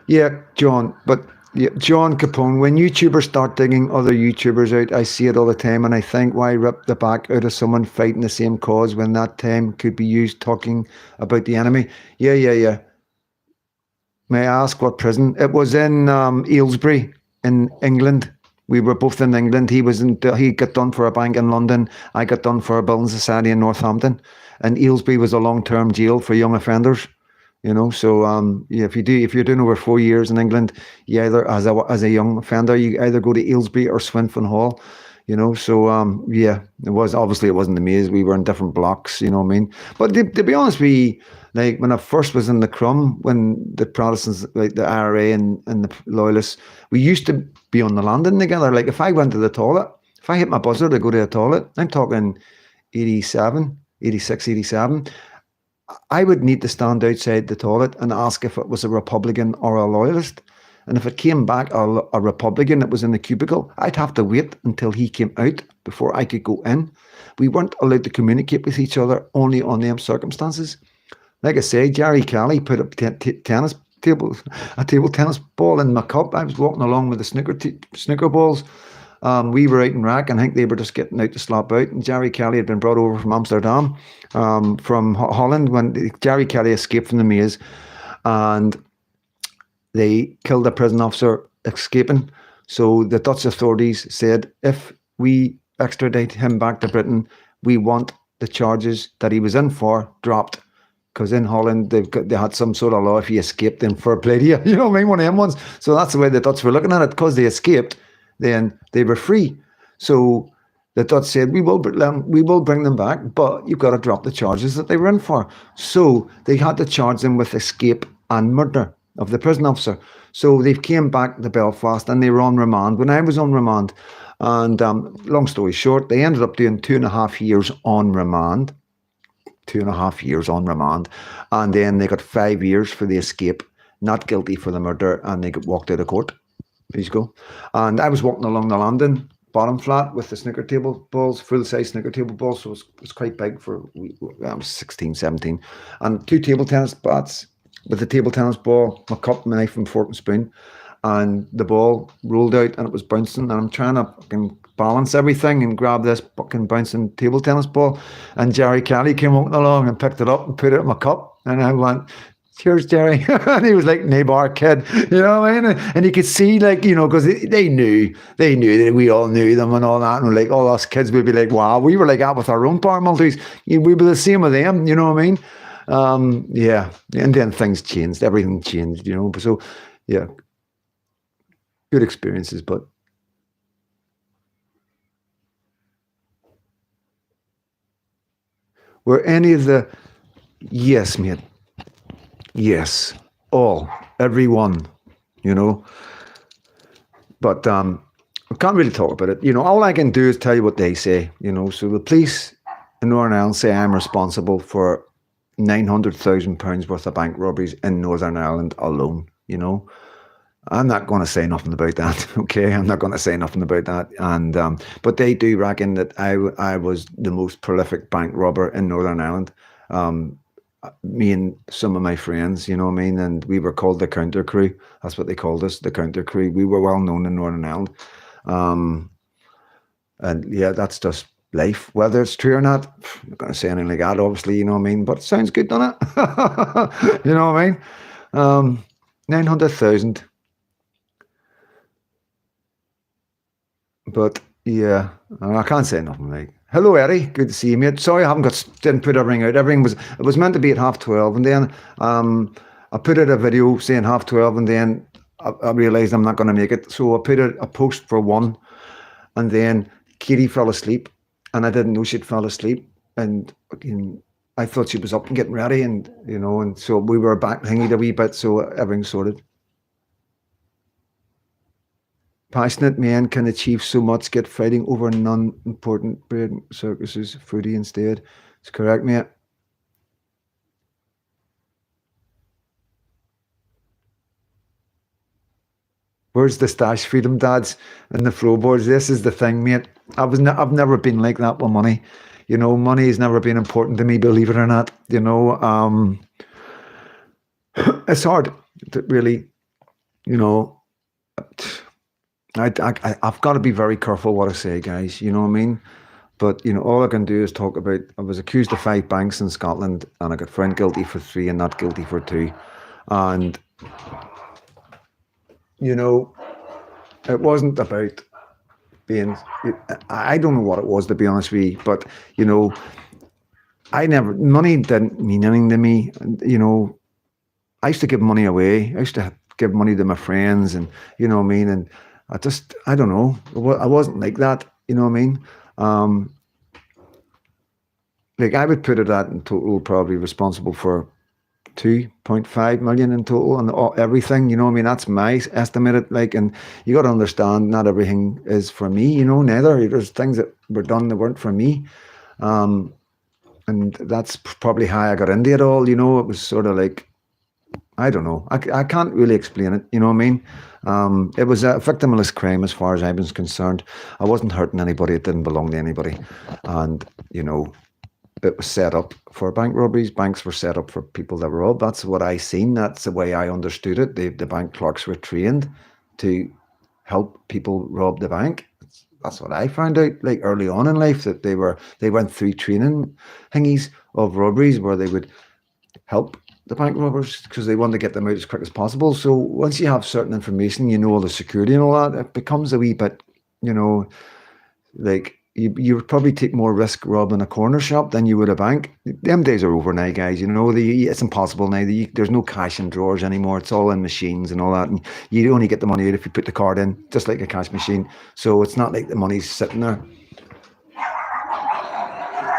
Yeah, John, but yeah, John Capone, when YouTubers start digging other YouTubers out, I see it all the time and I think, why rip the back out of someone fighting the same cause when that time could be used talking about the enemy? Yeah. May I ask what prison? It was in Aylesbury in England. We were both in England. He got done for a bank in London. I got done for a building society in Northampton. And Aylesbury was a long-term jail for young offenders. You know, so yeah, if you're doing over 4 years in England, you either as a young offender, you either go to Aylesbury or Swinfen Hall. You know, so yeah, it wasn't the maze. We were in different blocks. You know what I mean? But to be honest, like when I first was in the Crum, when the Protestants, like the IRA and the Loyalists, we used to be on the landing together. Like if I went to the toilet, if I hit my buzzer to go to the toilet, I'm talking 87, 86, 87. I would need to stand outside the toilet and ask if it was a Republican or a Loyalist. And if it came back a Republican that was in the cubicle, I'd have to wait until he came out before I could go in. We weren't allowed to communicate with each other only on them circumstances. Like I say, Jerry Kelly put up a table tennis ball in my cup. I was walking along with the snooker balls. We were out in rack, and I think they were just getting out to slap out. And Jerry Kelly had been brought over from Amsterdam, from Holland, when Jerry Kelly escaped from the maze, and they killed a prison officer escaping. So the Dutch authorities said, if we extradite him back to Britain, we want the charges that he was in for dropped. Because in Holland, they had some sort of law if he escaped, then fair play to you. You know what I mean? One of them ones. So that's the way the Dutch were looking at it. Because they escaped, then they were free. So the Dutch said, we will bring them back, but you've got to drop the charges that they were in for. So they had to charge them with escape and murder of the prison officer. So they came back to Belfast and they were on remand. When I was on remand, and long story short, they ended up doing 2.5 years on remand. 2.5 years on remand. And then they got 5 years for the escape, not guilty for the murder, and they got walked out of court. There you go. And I was walking along the landing, bottom flat, with the snooker table balls, full-size snooker table balls, so it was quite big for, I was 16, 17. And 2 table tennis bats with the table tennis ball, my cup, my knife and fork and spoon. And the ball rolled out and it was bouncing, and I'm trying to fucking balance everything and grab this fucking bouncing table tennis ball. And Jerry Kelly came walking along and picked it up and put it in my cup. And I went, cheers, Jerry. And he was like, neighbor kid, you know what I mean? And you could see, like, you know, because they knew that we all knew them and all that. And like all us kids would be like, wow, we were like that with our own power multis. We were the same with them, you know what I mean? Yeah. And then things changed. Everything changed, you know. So, yeah. Good experiences, but were any of the, yes, mate, yes, everyone, you know, but I can't really talk about it. You know, all I can do is tell you what they say, you know. So the police in Northern Ireland say I'm responsible for £900,000 worth of bank robberies in Northern Ireland alone, you know. I'm not going to say nothing about that, okay? I'm not going to say nothing about that. And but they do reckon that I was the most prolific bank robber in Northern Ireland. Me and some of my friends, you know what I mean? And we were called the counter crew. That's what they called us, the counter crew. We were well known in Northern Ireland. And yeah, that's just life. Whether it's true or not, I'm not going to say anything like that, obviously, you know what I mean? But it sounds good, doesn't it? You know what I mean? 900,000. But yeah, I can't say nothing. Like, hello, Eddie. Good to see you, mate. Sorry, I didn't put everything out. It was meant to be at 12:30, and then I put out a video saying 12:30, and then I realised I'm not going to make it, so I put out a post for 1, and then Katie fell asleep, and I didn't know she'd fell asleep, and I thought she was up and getting ready, and you know, and so we were back hanging a wee bit, so everything's sorted. Passionate men can achieve so much, get fighting over non-important bread circuses, foodie instead. It's correct, mate. Where's the stash, Freedom Dads and the floorboards? This is the thing, mate. I've never been like that with money. You know, money has never been important to me, believe it or not. You know, it's hard to really, you know. I've got to be very careful what I say, guys. You know what I mean? But, you know, all I can do is talk about, I was accused of 5 banks in Scotland, and I got found guilty for 3 and not guilty for 2. And, you know, it wasn't about being, I don't know what it was, to be honest with you, but, you know, money didn't mean anything to me. You know, I used to give money away. I used to give money to my friends, and you know what I mean. And I don't know. I wasn't like that. You know what I mean. Um, like I would put it at in total, probably responsible for 2.5 million in total and everything. You know what I mean. That's my estimated. Like, and you got to understand, not everything is for me. You know, neither. There's things that were done that weren't for me. And that's probably how I got into it all. You know, it was sort of like, I don't know. I can't really explain it. You know what I mean? It was a victimless crime as far as I was concerned. I wasn't hurting anybody. It didn't belong to anybody. And, you know, it was set up for bank robberies. Banks were set up for people that were robbed. That's what I seen. That's the way I understood it. The bank clerks were trained to help people rob the bank. That's what I found out, like early on in life, that they went through training thingies of robberies where they would help the bank robbers because they want to get them out as quick as possible. So once you have certain information, you know, all the security and all that, it becomes a wee bit, you know, like you would probably take more risk robbing a corner shop than you would a bank. Them days are over now, guys. You know, it's impossible now. There's no cash in drawers anymore. It's all in machines and all that. And you only get the money out if you put the card in, just like a cash machine. So it's not like the money's sitting there.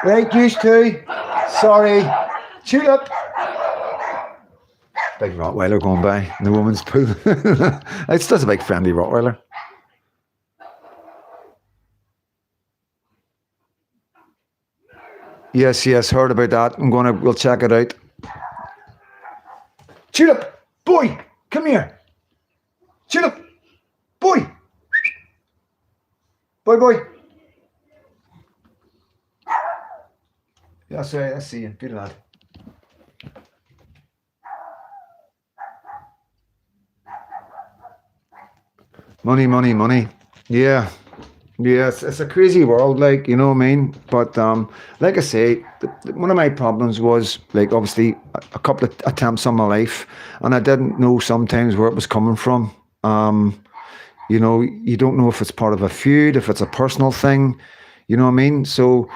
Right, used to. Sorry. Tulip. Big Rottweiler going by in the woman's pool. It's just a big friendly Rottweiler. Yes, heard about that. We'll check it out. Tulip, boy, come here. Tulip, boy. Boy. Yeah, sorry, I see you. Good lad. Money. Yeah. Yes, it's a crazy world, like, you know what I mean? But like I say, one of my problems was, like, obviously a couple of attempts on my life, and I didn't know sometimes where it was coming from. You know, you don't know if it's part of a feud, if it's a personal thing, you know what I mean? So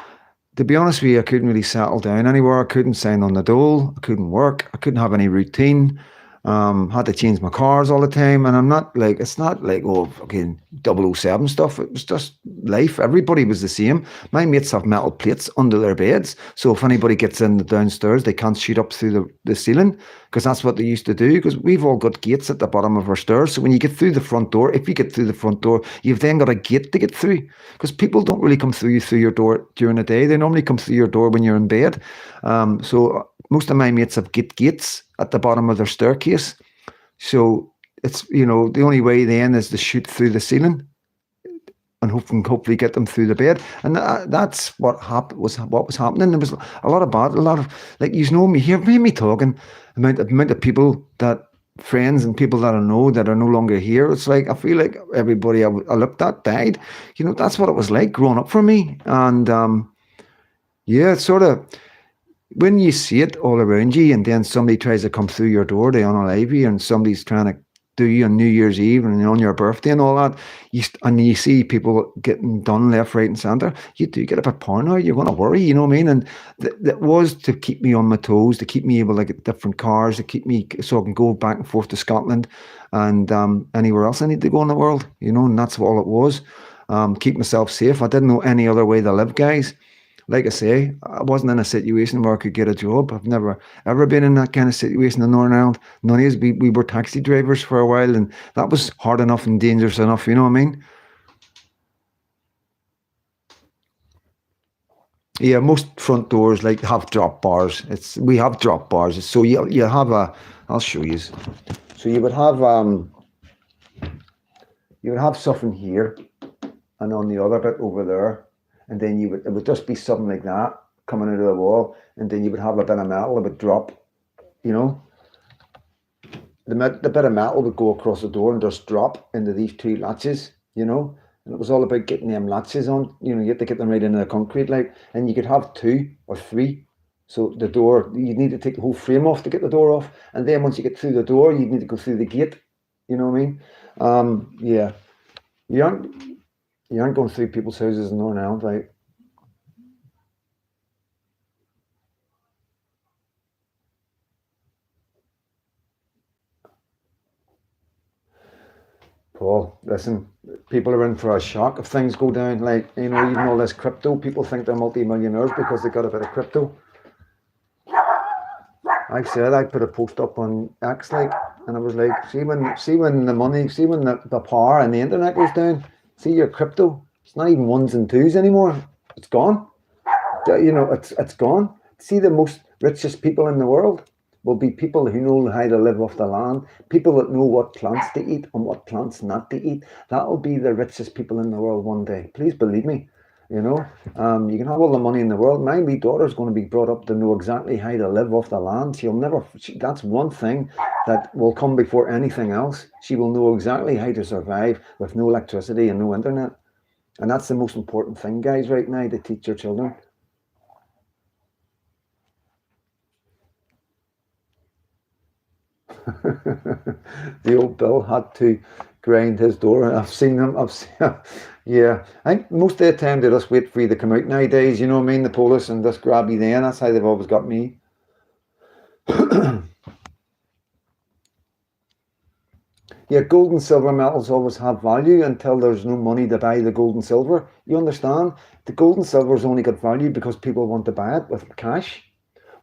to be honest with you, I couldn't really settle down anywhere. I couldn't sign on the dole. I couldn't work. I couldn't have any routine. Had to change my cars all the time. And I'm not like, it's not like, oh, fucking 007 stuff. It was just life. Everybody was the same. My mates have metal plates under their beds. So if anybody gets in the downstairs, they can't shoot up through the ceiling, because that's what they used to do. Because we've all got gates at the bottom of our stairs. So when you get through the front door, if you get through the front door, you've then got a gate to get through. Because people don't really come through your door during the day. They normally come through your door when you're in bed. So most of my mates have gates at the bottom of their staircase. So it's, you know, the only way then is to shoot through the ceiling and hopefully get them through the bed. And that's what was happening. There was a lot of, like, you know, hear me talking, amount of people that, friends and people that I know that are no longer here. It's like, I feel like everybody I looked at died. You know, that's what it was like growing up for me. And yeah, it's sort of, when you see it all around you, and then somebody tries to come through your door to unalive you, and somebody's trying to do you on New Year's Eve and on your birthday and all that, and you see people getting done left, right, and centre, you do get a bit paranoid. You're going to worry, you know what I mean? And that was to keep me on my toes, to keep me able to get different cars, to keep me so I can go back and forth to Scotland and anywhere else I need to go in the world, you know, and that's all it was. Keep myself safe. I didn't know any other way to live, guys. Like I say, I wasn't in a situation where I could get a job. I've never, ever been in that kind of situation in Northern Ireland. None of us, we were taxi drivers for a while, and that was hard enough and dangerous enough, you know what I mean? Yeah, most front doors like have drop bars. We have drop bars. So you have I'll show you. So you would have something here, and on the other bit over there, and then it would just be something like that coming out of the wall, and then you would have a bit of metal that would drop, you know. The bit of metal would go across the door and just drop into these two latches, you know. And it was all about getting them latches on, you know, you had to get them right into the concrete, like, and you could have 2 or 3. So the door, you need to take the whole frame off to get the door off, and then once you get through the door, you need to go through the gate, you know what I mean? Yeah. You aren't going through people's houses in Northern Ireland, right? Paul, listen, people are in for a shock if things go down. Like, you know, even all this crypto, people think they're multi-millionaires because they got a bit of crypto. I said I put a post up on X, like, and I was like, see when the money, see when the power and the internet goes down, see your crypto, it's not even ones and twos anymore. It's gone. You know, it's gone. See, the most richest people in the world will be people who know how to live off the land, people that know what plants to eat and what plants not to eat. That will be the richest people in the world one day. Please believe me. You know, you can have all the money in the world. My wee daughter's going to be brought up to know exactly how to live off the land. That's one thing that will come before anything else. She will know exactly how to survive with no electricity and no internet. And that's the most important thing, guys, right now, to teach your children. The old Bill had to grind his door. I've seen them. Yeah. I think most of the time they just wait for you to come out nowadays. You know what I mean? The police and just grab you then. That's how they've always got me. Yeah, gold and silver metals always have value until there's no money to buy the gold and silver. You understand? The gold and silver's only got value because people want to buy it with cash.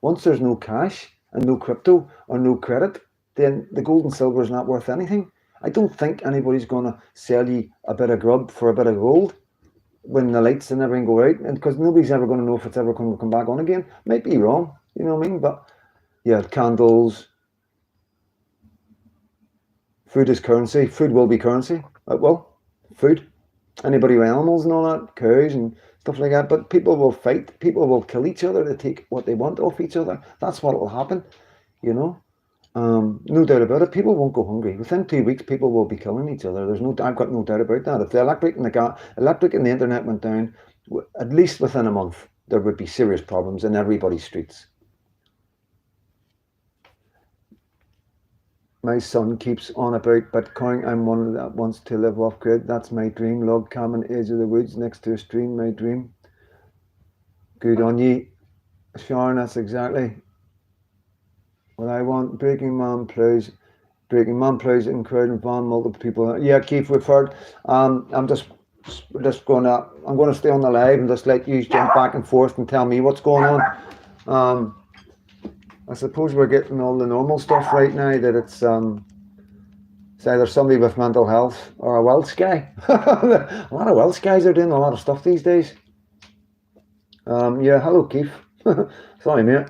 Once there's no cash and no crypto or no credit, then the gold and silver is not worth anything. I don't think anybody's going to sell you a bit of grub for a bit of gold when the lights and everything go out, and because nobody's ever going to know if it's ever going to come back on again. Might be wrong, you know what I mean? But yeah, candles, food is currency. Food will be currency. Well, food. Anybody with animals and all that, cows and stuff like that. But people will fight. People will kill each other to take what they want off each other. That's what will happen, you know. No doubt about it. People won't go hungry. Within 2 weeks, people will be killing each other. I've got no doubt about that. If the electric and the internet went down, at least within a month, there would be serious problems in everybody's streets. My son keeps on about Bitcoin. I'm one that wants to live off grid. That's my dream. Log cabin, edge of the woods, next to a stream. My dream. Good on ye, Sharon. That's exactly what I want. Breaking man plays in crowd and van, multiple people. Yeah, Keith, we've heard. I'm going to stay on the live and just let you jump back and forth and tell me what's going on. I suppose we're getting all the normal stuff right now, that it's either somebody with mental health or a Welsh guy. A lot of Welsh guys are doing a lot of stuff these days. Yeah, hello Keith. Sorry mate.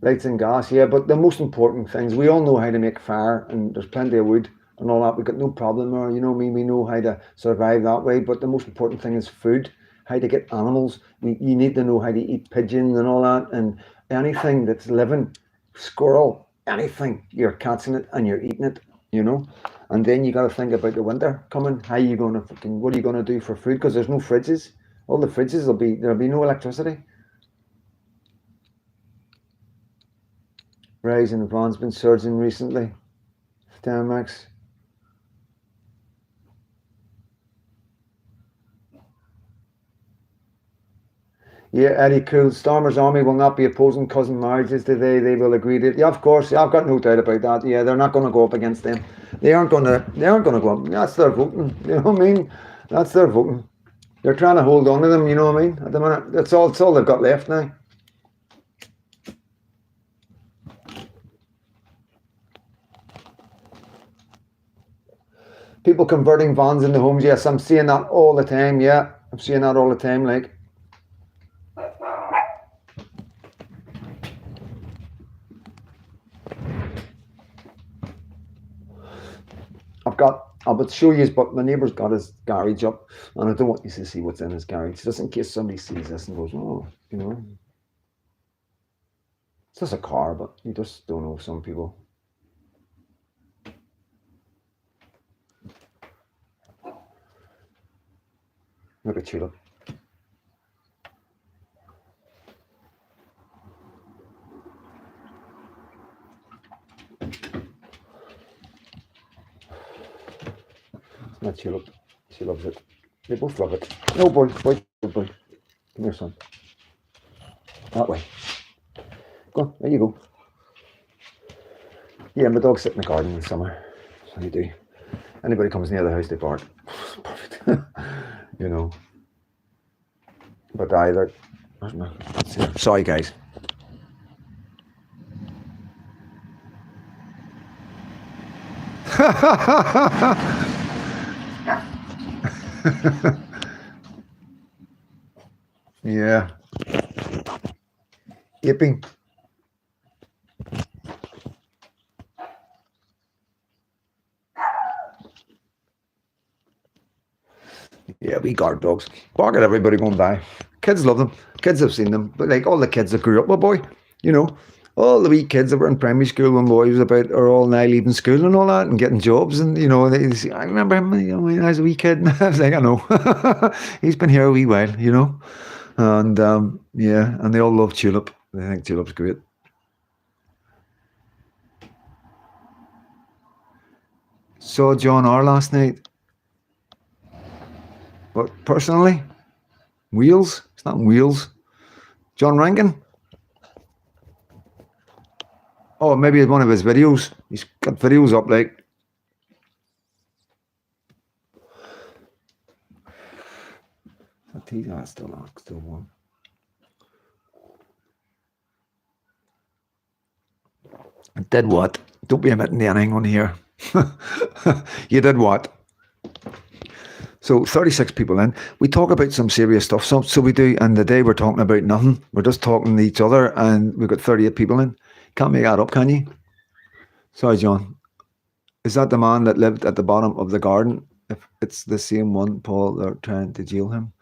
Lights and gas, yeah, but the most important things, we all know how to make fire, and there's plenty of wood and all that. We've got no problem there, you know what I mean? We know how to survive that way, but the most important thing is food, how to get animals. You need to know how to eat pigeons and all that, and anything that's living, squirrel, anything, you're catching it and you're eating it, you know? And then you got to think about the winter coming. How are you going to what are you going to do for food? Because there's no fridges. All the fridges there'll be no electricity. Rise in advance been surging recently. Max. Yeah, Eddie Cool. Stormer's Army will not be opposing cousin marriages today. They will agree to it. Yeah, of course. Yeah, I've got no doubt about that. Yeah, they're not going to go up against them. They aren't going to go up. That's their voting. You know what I mean? That's their voting. They're trying to hold on to them, you know what I mean? At the minute. That's all they've got left now. People converting vans into homes. Yes, I'm seeing that all the time. Yeah, I'm seeing that all the time. Like, I would show you, but my neighbour's got his garage up, and I don't want you to see what's in his garage, just in case somebody sees this and goes, oh, you know, it's just a car, but you just don't know some people. Look at Tulip. It's not Tulip. She loves it. They both love it. No, boy, boy, good boy. Come here, son. That way. Go on, there you go. Yeah, my dogs sit in the garden in the summer. So you do. Anybody comes near the house, they bark. Perfect. You know. But either. Sorry, guys. Yeah. Yipping. Yeah, we guard dogs. Bark at everybody going by. Kids love them. Kids have seen them. But like all the kids that grew up with boy, you know, all the wee kids that were in primary school when boy was about are all now leaving school and all that and getting jobs. And, you know, they say, I remember him, you know, when I was a wee kid. And I was like, I know. He's been here a wee while, you know. And yeah, and they all love Tulip. They think Tulip's great. Saw John R last night. But personally, Wheels? It's not Wheels. John Rankin? Oh, maybe it's one of his videos. He's got videos up like. That's still on, still warm. Did what? Don't be admitting to anything on here. You did what? So 36 people in. We talk about some serious stuff. So we do. And the day we're talking about nothing. We're just talking to each other and we've got 38 people in. Can't make that up, can you? Sorry, John. Is that the man that lived at the bottom of the garden? If it's the same one, Paul, they're trying to jail him.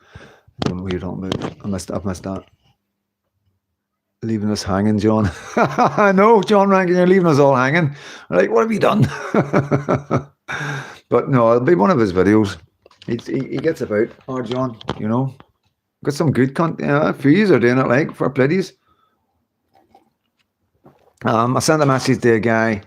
I don't know what you're talking about. I've missed that. Leaving us hanging, John. I know, John Rankin, you're leaving us all hanging. We're like, what have you done? But no, it'll be one of his videos. He gets about, oh, John, you know. Got some good content. Yeah, a few yous are doing it, like, for plenties. I sent a message to a guy.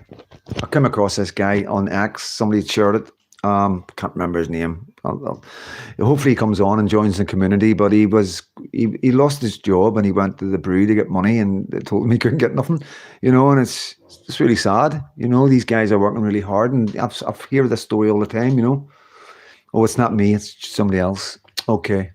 I came across this guy on X. Somebody shared it. Can't remember his name. Hopefully he comes on and joins the community. But he lost his job and he went to the brew to get money, and they told him he couldn't get nothing. You know, and it's really sad. You know, these guys are working really hard, and I've hear this story all the time. You know, oh, it's not me, it's somebody else. Okay.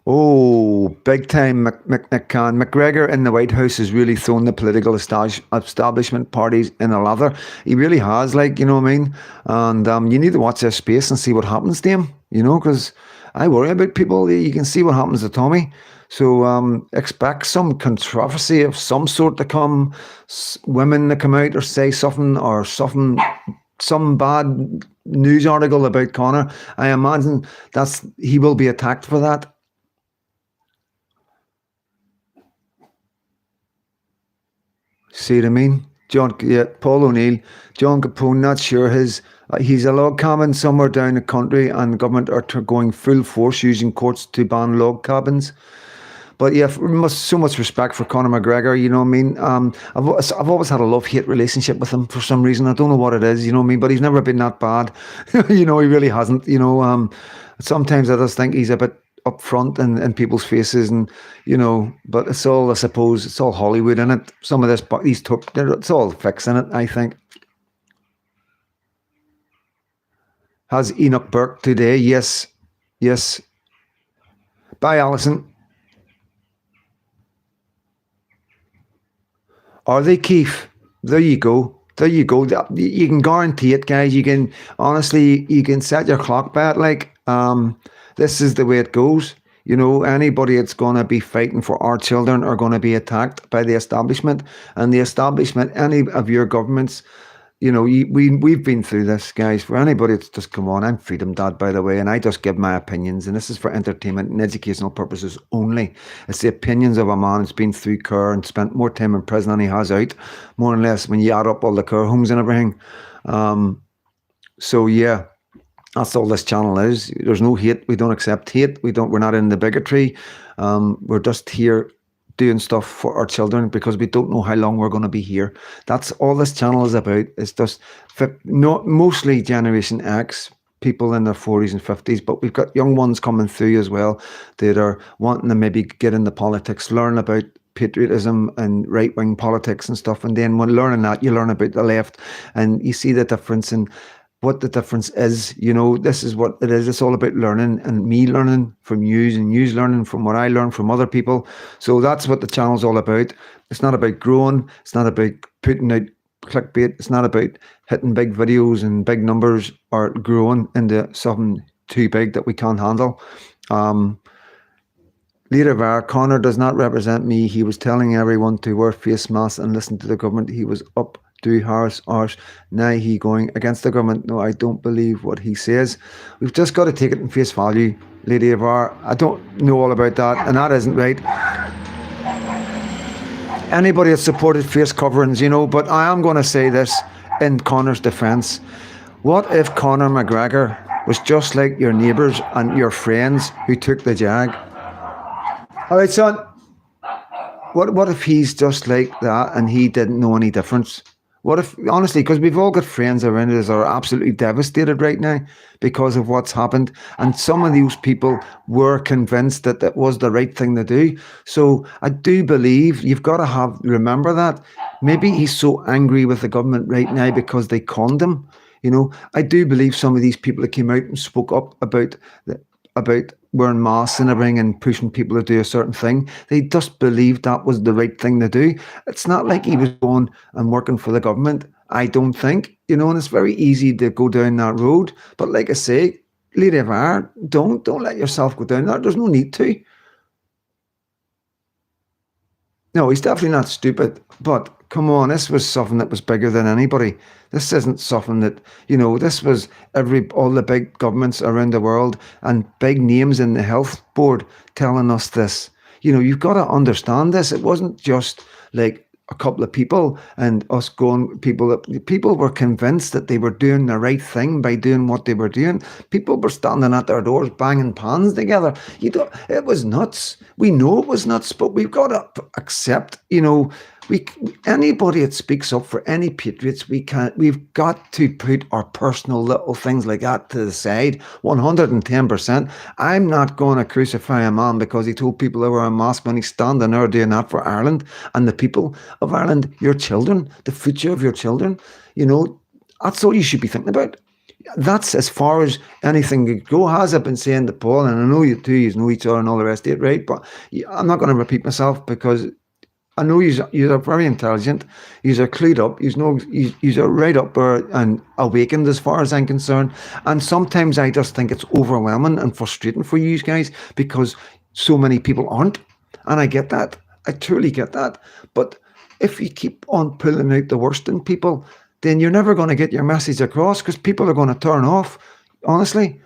Oh, big time McCann. McGregor in the White House has really thrown the political establishment parties in a lather. He really has, like, you know what I mean? And you need to watch this space and see what happens to him, you know, because I worry about people. You can see what happens to Tommy. So expect some controversy of some sort to come, women to come out or say something, or some bad news article about Connor. I imagine he will be attacked for that. See what I mean? Paul O'Neill, John Capone, not sure he's a log cabin somewhere down the country, and the government are going full force using courts to ban log cabins. But yeah, so much respect for Conor McGregor, you know what I mean? I've always had a love-hate relationship with him for some reason. I don't know what it is, you know what I mean? But he's never been that bad. You know, he really hasn't, you know. Sometimes I just think he's a bit up front in people's faces, and you know, but it's all, I suppose, it's all Hollywood in it. Some of this, but it's all fixing it, I think. Has Enoch Burke today? Yes. Bye, Alison. Are they, Keith? There you go. You can guarantee it, guys. You can set your clock by it. Like, this is the way it goes. You know, anybody that's going to be fighting for our children are going to be attacked by the establishment. And the establishment, any of your governments, you know, we've been through this, guys. For anybody that's just come on, I'm Freedom Dad, by the way, and I just give my opinions, and this is for entertainment and educational purposes only. It's the opinions of a man who's been through care and spent more time in prison than he has out, more or less, when you add up all the care homes and everything. So yeah, that's all this channel is. There's no hate. We don't accept hate. We're not in the bigotry. We're just here doing stuff for our children because we don't know how long we're going to be here. That's all this channel is about. It's just mostly Generation X, people in their 40s and 50s, but we've got young ones coming through as well that are wanting to maybe get into politics, learn about patriotism and right-wing politics and stuff. And then when learning that, you learn about the left and you see the difference in what the difference is. This is what it is. It's all about learning, and me learning from you and you learning from what I learn from other people. So that's what the channel's all about. It's not about growing. It's not about putting out clickbait. It's not about hitting big videos and big numbers or growing into something too big that we can't handle. Leader VAR, Connor does not represent me. He was telling everyone to wear face masks and listen to the government. He was up to Harris. Now he going against the government. No, I don't believe what he says. We've just got to take it in face value, Lady VAR. I don't know all about that, and that isn't right. Anybody that supported face coverings, but I am going to say this in Connor's defence. What if Conor McGregor was just like your neighbours and your friends who took the jag? All right, son. What if he's just like that and he didn't know any difference? What if, honestly, because we've all got friends around us that are absolutely devastated right now because of what's happened. And some of those people were convinced that that was the right thing to do. So I do believe you've got to remember that. Maybe he's so angry with the government right now because they conned him. I do believe some of these people that came out and spoke up about wearing masks and everything and pushing people to do a certain thing, they just believed that was the right thing to do. It's not like he was going and working for the government, I don't think, and it's very easy to go down that road. But like I say, Lady VAR, don't let yourself go down that. There's no need to. No, he's definitely not stupid, but come on, this was something that was bigger than anybody. This isn't something that, this was all the big governments around the world and big names in the health board telling us this. You've got to understand this. It wasn't just like a couple of people and us going, people were convinced that they were doing the right thing by doing what they were doing. People were standing at their doors banging pans together. It was nuts. We know it was nuts, but we've got to accept, anybody that speaks up for any patriots, we've got to put our personal little things like that to the side, 110%. I'm not going to crucify a man because he told people to wear a mask when he's standing there doing that for Ireland and the people of Ireland, your children, the future of your children. That's all you should be thinking about. That's as far as anything could go. As I've been saying to Paul, and I know you two, you know each other and all the rest of it, right? But I'm not going to repeat myself because I know you're very intelligent. You're clued up. You're right up there and awakened as far as I'm concerned. And sometimes I just think it's overwhelming and frustrating for you guys because so many people aren't. And I get that. I truly get that. But if you keep on pulling out the worst in people, then you're never going to get your message across because people are going to turn off, honestly.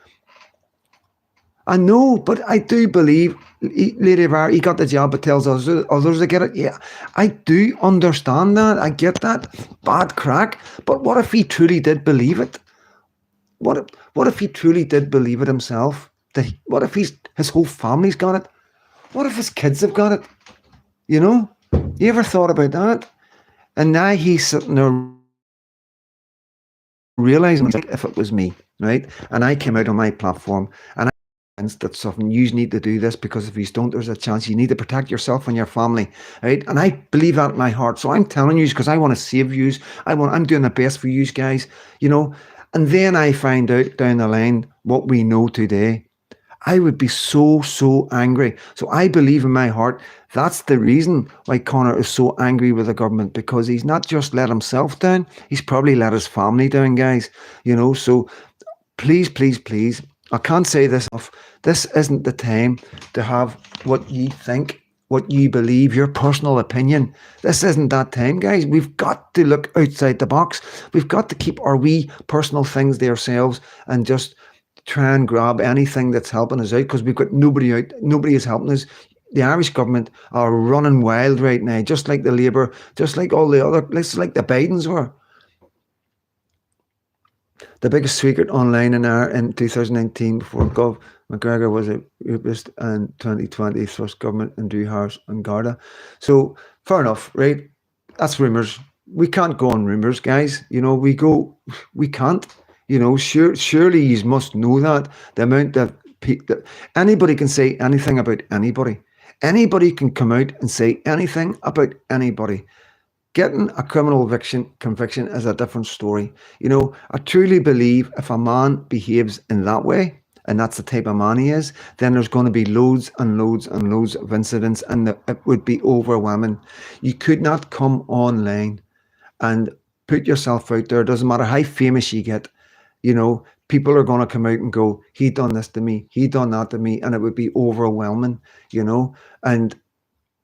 I know, but I do believe Lady VAR, he got the job, but tells others to get it. Yeah, I do understand that. I get that. Bad crack. But what if he truly did believe it? What if he truly did believe it himself? What if his whole family's got it? What if his kids have got it? You ever thought about that? And now he's sitting there realizing, like, if it was me, right? And I came out on my platform and that something you need to do this because if you don't, there's a chance you need to protect yourself and your family, right? And I believe that in my heart. So I'm telling you because I want to save you. I'm doing the best for you guys, And then I find out down the line what we know today. I would be so angry. So I believe in my heart that's the reason why Connor is so angry with the government, because he's not just let himself down, he's probably let his family down, guys. So please, I can't say this enough. This isn't the time to have what you think, what you believe, your personal opinion. This isn't that time, guys. We've got to look outside the box. We've got to keep our wee personal things to ourselves and just try and grab anything that's helping us out, because we've got nobody out. Nobody is helping us. The Irish government are running wild right now, just like the Labour, just like all the other, just like the Bidens were. The biggest secret online in 2019 before Gov McGregor was a rapist, and 2020 thrust government into house and Garda. So fair enough, right? That's rumours. We can't go on rumours, guys. We can't. Surely you must know that the amount of people, anybody can say anything about anybody. Anybody can come out and say anything about anybody. Getting a criminal conviction is a different story. I truly believe if a man behaves in that way, and that's the type of man he is, then there's going to be loads and loads and loads of incidents, and it would be overwhelming. You could not come online and put yourself out there. It doesn't matter how famous you get. People are going to come out and go, he done this to me, he done that to me, and it would be overwhelming. And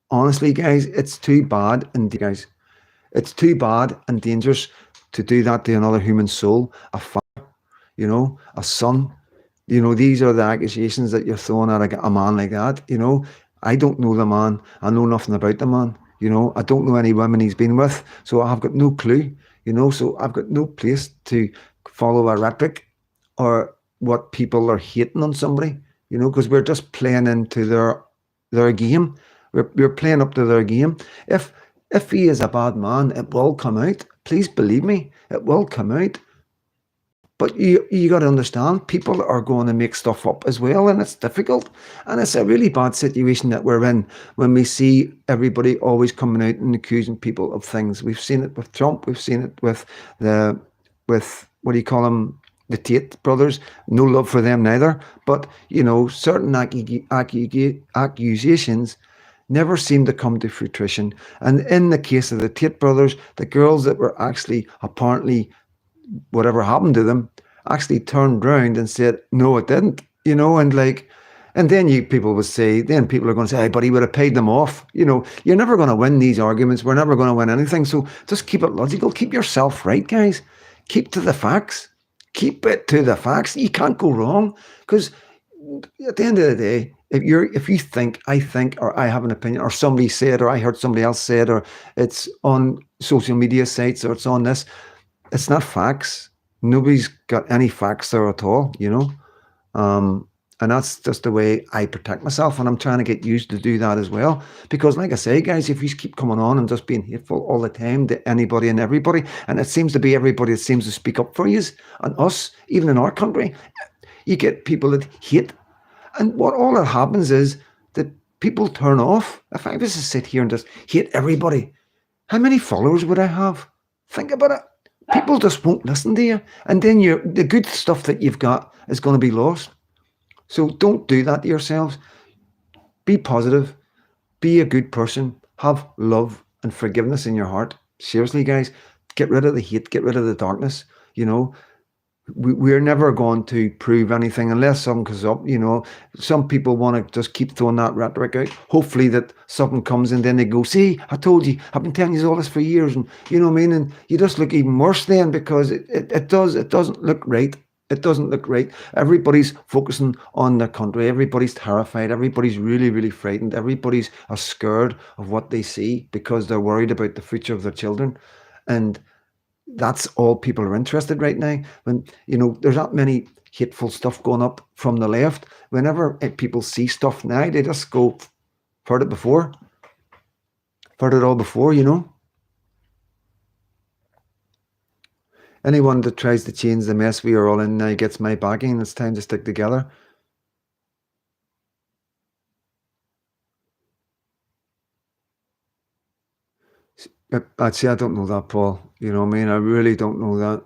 honestly, guys, it's too bad. And guys, it's too bad and dangerous to do that to another human soul, a father, a son. These are the accusations that you're throwing at a man like that. I don't know the man. I know nothing about the man. I don't know any women he's been with, so I've got no clue. So I've got no place to follow a rhetoric or what people are hating on somebody. Because we're just playing into their game. We're playing up to their game. If he is a bad man, it will come out. Please believe me, it will come out. But you got to understand, people are going to make stuff up as well, and it's difficult. And it's a really bad situation that we're in when we see everybody always coming out and accusing people of things. We've seen it with Trump. We've seen it with what do you call them? The Tate brothers. No love for them neither. But, certain accusations never seem to come to fruition. And in the case of the Tate brothers, the girls that were actually apparently, whatever happened to them, actually turned around and said, no, it didn't, and then people would say, then people are going to say, hey, but he would have paid them off. You're never going to win these arguments. We're never going to win anything. So just keep it logical. Keep yourself right, guys. Keep to the facts. Keep it to the facts. You can't go wrong, because at the end of the day, if you think, I think, or I have an opinion, or somebody said, or I heard somebody else said, or it's on social media sites, or it's on this, it's not facts. Nobody's got any facts there at all, and that's just the way I protect myself, and I'm trying to get used to do that as well. Because like I say, guys, if you keep coming on and just being hateful all the time to anybody and everybody, and it seems to be everybody that seems to speak up for you and us, even in our country, you get people that hate. And what all that happens is that people turn off. If I was to sit here and just hate everybody, how many followers would I have? Think about it. People just won't listen to you. And then the good stuff that you've got is going to be lost. So don't do that to yourselves. Be positive. Be a good person. Have love and forgiveness in your heart. Seriously, guys, get rid of the hate. Get rid of the darkness. We're never going to prove anything unless something comes up. Some people want to just keep throwing that rhetoric out. Hopefully that something comes and then they go, see, I told you, I've been telling you all this for years. And you know what I mean? And you just look even worse then, because it doesn't look right. It doesn't look right. Everybody's focusing on their country. Everybody's terrified. Everybody's really, really frightened. Everybody's scared of what they see because they're worried about the future of their children. And that's all people are interested right now. When, there's not many hateful stuff going up from the left. Whenever people see stuff now, they just go, heard it before. Heard it all before, Anyone that tries to change the mess we are all in now gets my backing. It's time to stick together. I'd say I don't know that, Paul. You know what I mean? I really don't know that.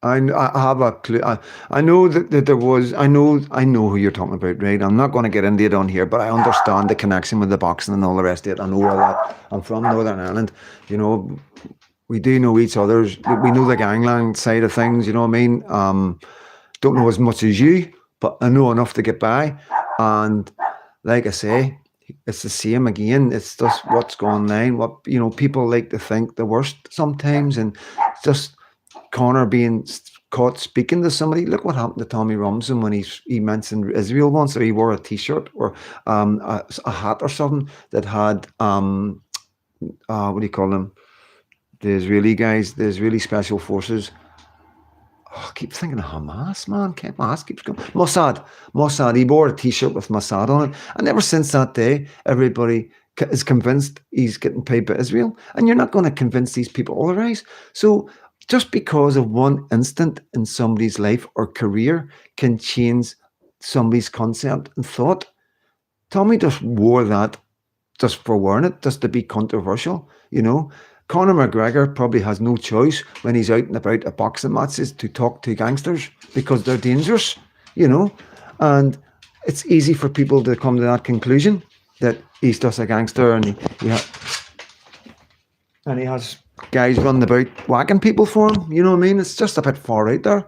I have a clue. I know that there was. I know who you're talking about, right? I'm not going to get into it on here, but I understand the connection with the boxing and all the rest of it. I know all that. I'm from Northern Ireland. We do know each other's. We know the gangland side of things. You know what I mean? Don't know as much as you, but I know enough to get by. And like I say, it's the same again. It's just what's going on. What people like to think the worst sometimes, and just Connor being caught speaking to somebody. Look what happened to Tommy Robinson when he mentioned Israel once, or he wore a T-shirt or a hat or something that had what do you call them? The Israeli guys, the Israeli special forces I keep thinking of Hamas, man. Hamas keeps going. Mossad. He wore a T-shirt with Mossad on it, and ever since that day, everybody is convinced he's getting paid by Israel. And you're not going to convince these people otherwise. So just because of one instant in somebody's life or career can change somebody's concept and thought. Tommy just wore that just for wearing it, just to be controversial, you know. Conor McGregor probably has no choice when he's out and about at boxing matches to talk to gangsters because they're dangerous, you know. And it's easy for people to come to that conclusion that he's just a gangster and he has guys running about whacking people for him. You know what I mean? It's just a bit far out there.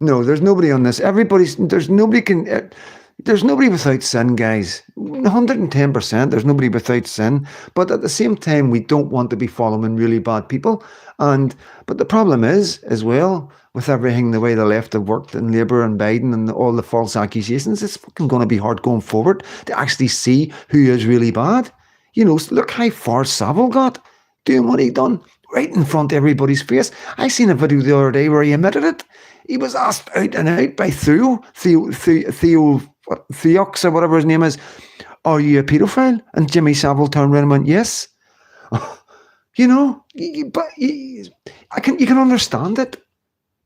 No, there's nobody on this. There's nobody without sin, guys. 110%, there's nobody without sin. But at the same time, we don't want to be following really bad people. But the problem is, as well, with everything the way the left have worked and Labour and Biden and all the false accusations, it's fucking going to be hard going forward to actually see who is really bad. You know, look how far Savile got doing what he done right in front of everybody's face. I seen a video the other day where he admitted it. He was asked out and out by Theox or whatever his name is, are you a paedophile? And Jimmy Savile turned around and went, yes. You know, but you can understand it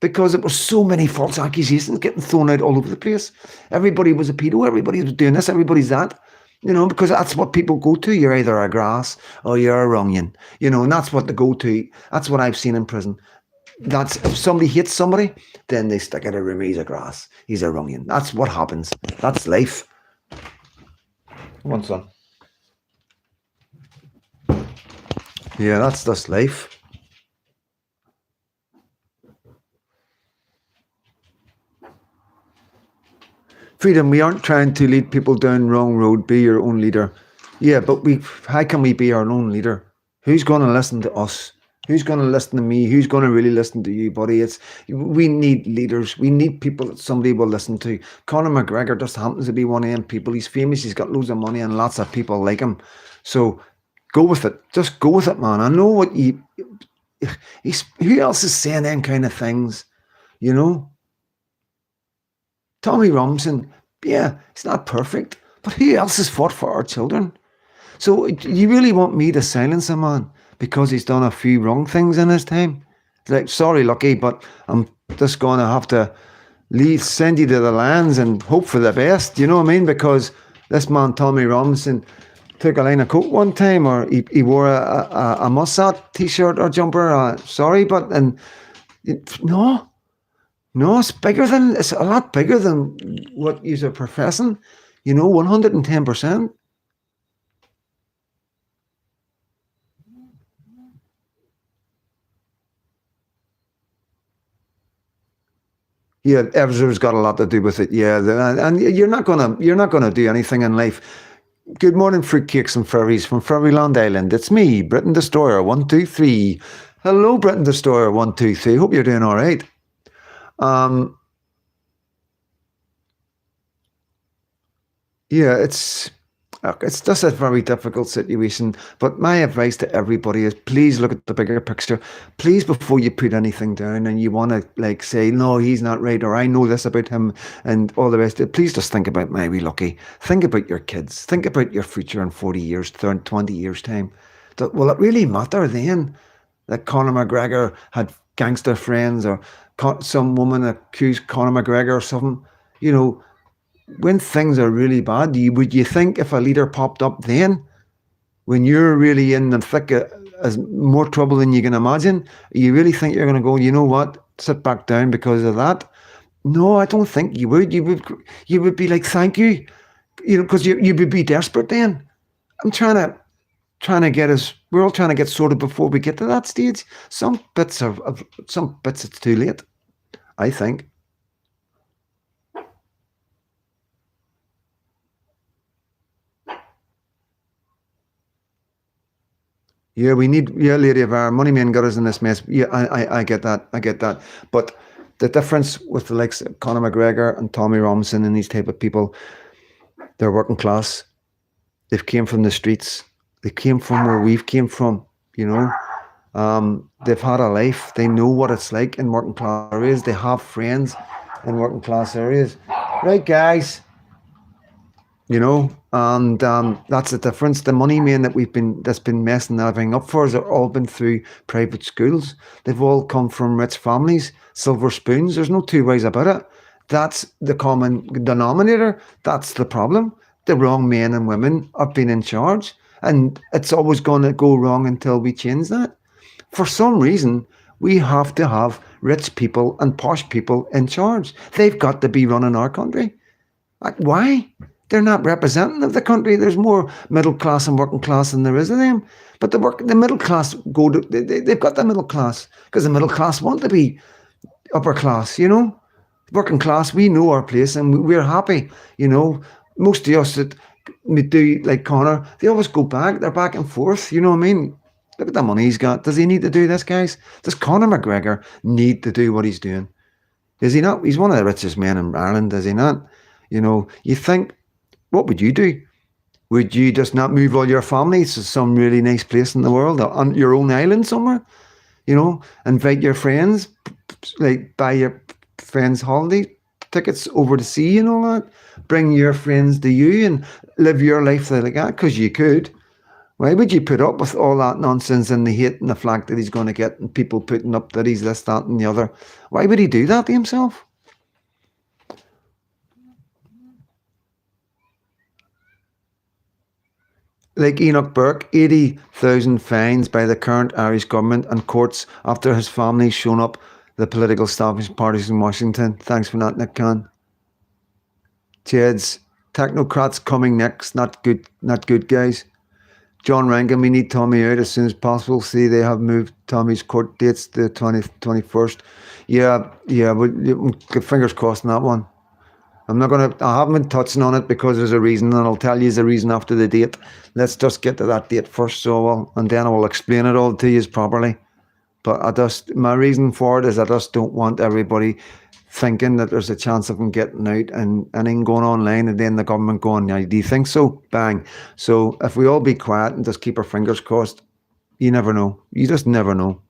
because it was so many false accusations getting thrown out all over the place. Everybody was a pedo, everybody was doing this, everybody's that. You know, because that's what people go to. You're either a grass or you're a wrongian. You know, and that's what they go to. That's what I've seen in prison. That's if somebody hates somebody, then they stick out a room. He's a grass. He's a wrongian. That's what happens. That's life. Come on, son. Yeah, that's just life. Freedom, we aren't trying to lead people down the wrong road. Be your own leader. Yeah, but how can we be our own leader? Who's going to listen to us? Who's going to listen to me? Who's going to really listen to you, buddy? We need leaders. We need people that somebody will listen to. Conor McGregor just happens to be one of them people. He's famous. He's got loads of money and lots of people like him. So go with it. Just go with it, man. I know what who else is saying them kind of things, you know? Tommy Robinson, yeah, he's not perfect, but who else has fought for our children? So you really want me to silence a man because he's done a few wrong things in his time? It's like, sorry, Lucky, but I'm just going to have to send you to the lands and hope for the best. You know what I mean? Because this man, Tommy Robinson, took a line of coke one time, or he wore a Mossad t-shirt or jumper. Sorry, but no, it's a lot bigger than what you're professing. You know, 110%. Yeah, Ezra's got a lot to do with it. Yeah, and you're not gonna do anything in life. Good morning, fruitcakes and furries from Furryland Island. It's me, Britain Destroyer 123. Hello, Britain Destroyer 123. Hope you're doing all right. Yeah, it's just a very difficult situation. But my advice to everybody is please look at the bigger picture. Please, before you put anything down and you want to say, no, he's not right, or I know this about him and all the rest of it, please just think about my wee Lucky. Think about your kids. Think about your future in 40 years, 20 years time. Will it really matter then that Conor McGregor had gangster friends, or some woman accused Conor McGregor or something? You know, when things are really bad, would you think if a leader popped up then, when you're really in the thick of more trouble than you can imagine, you really think you're going to go, you know what, sit back down because of that? No, I don't think you would. You would be like, thank you, you know, because you would be desperate then. I'm trying to get us. We're all trying to get sorted before we get to that stage. Some bits it's too late, I think. Yeah, Lady of our money man got us in this mess. Yeah, I get that. But the difference with the likes of Conor McGregor and Tommy Robinson and these type of people, they're working class. They've came from the streets. They came from where we've came from, you know. They've had a life. They know what it's like in working class areas. They have friends in working class areas. Right, guys? You know, and that's the difference. The money men that's been messing everything up for us have all been through private schools. They've all come from rich families, silver spoons. There's no two ways about it. That's the common denominator. That's the problem. The wrong men and women have been in charge, and it's always going to go wrong until we change that. For some reason, we have to have rich people and posh people in charge. They've got to be running our country. Like, why? They're not representing of the country. There's more middle class and working class than there is of them. But the middle class they've got the middle class because the middle class want to be upper class, you know. Working class, we know our place and we're happy, you know. Most of us that we do like Connor, they always go back. They're back and forth, you know what I mean? Look at the money he's got. Does he need to do this, guys? Does Conor McGregor need to do what he's doing? Is he not? He's one of the richest men in Ireland, is he not? You know, you think, what would you do? Would you just not move all your family to some really nice place in the world, on your own island somewhere? You know, invite your friends, like buy your friends holiday tickets over the sea and all that. Bring your friends to you and live your life like that, because you could. Why would you put up with all that nonsense and the hate and the flack that he's going to get and people putting up that he's this, that and the other? Why would he do that to himself? Like Enoch Burke, 80,000 fines by the current Irish government and courts after his family shown up the political establishment parties in Washington. Thanks for that, Nick Khan. Cheds, technocrats coming next. Not good, guys. John Rankin, we need Tommy out as soon as possible. See, they have moved Tommy's court dates to the 21st. Yeah, but fingers crossed on that one. I haven't been touching on it because there's a reason, and I'll tell you the reason after the date. Let's just get to that date first, and then I will explain it all to you properly. But my reason for it is I just don't want everybody thinking that there's a chance of them getting out and then going online and then the government going, yeah, do you think so? Bang. So if we all be quiet and just keep our fingers crossed, you never know. You just never know.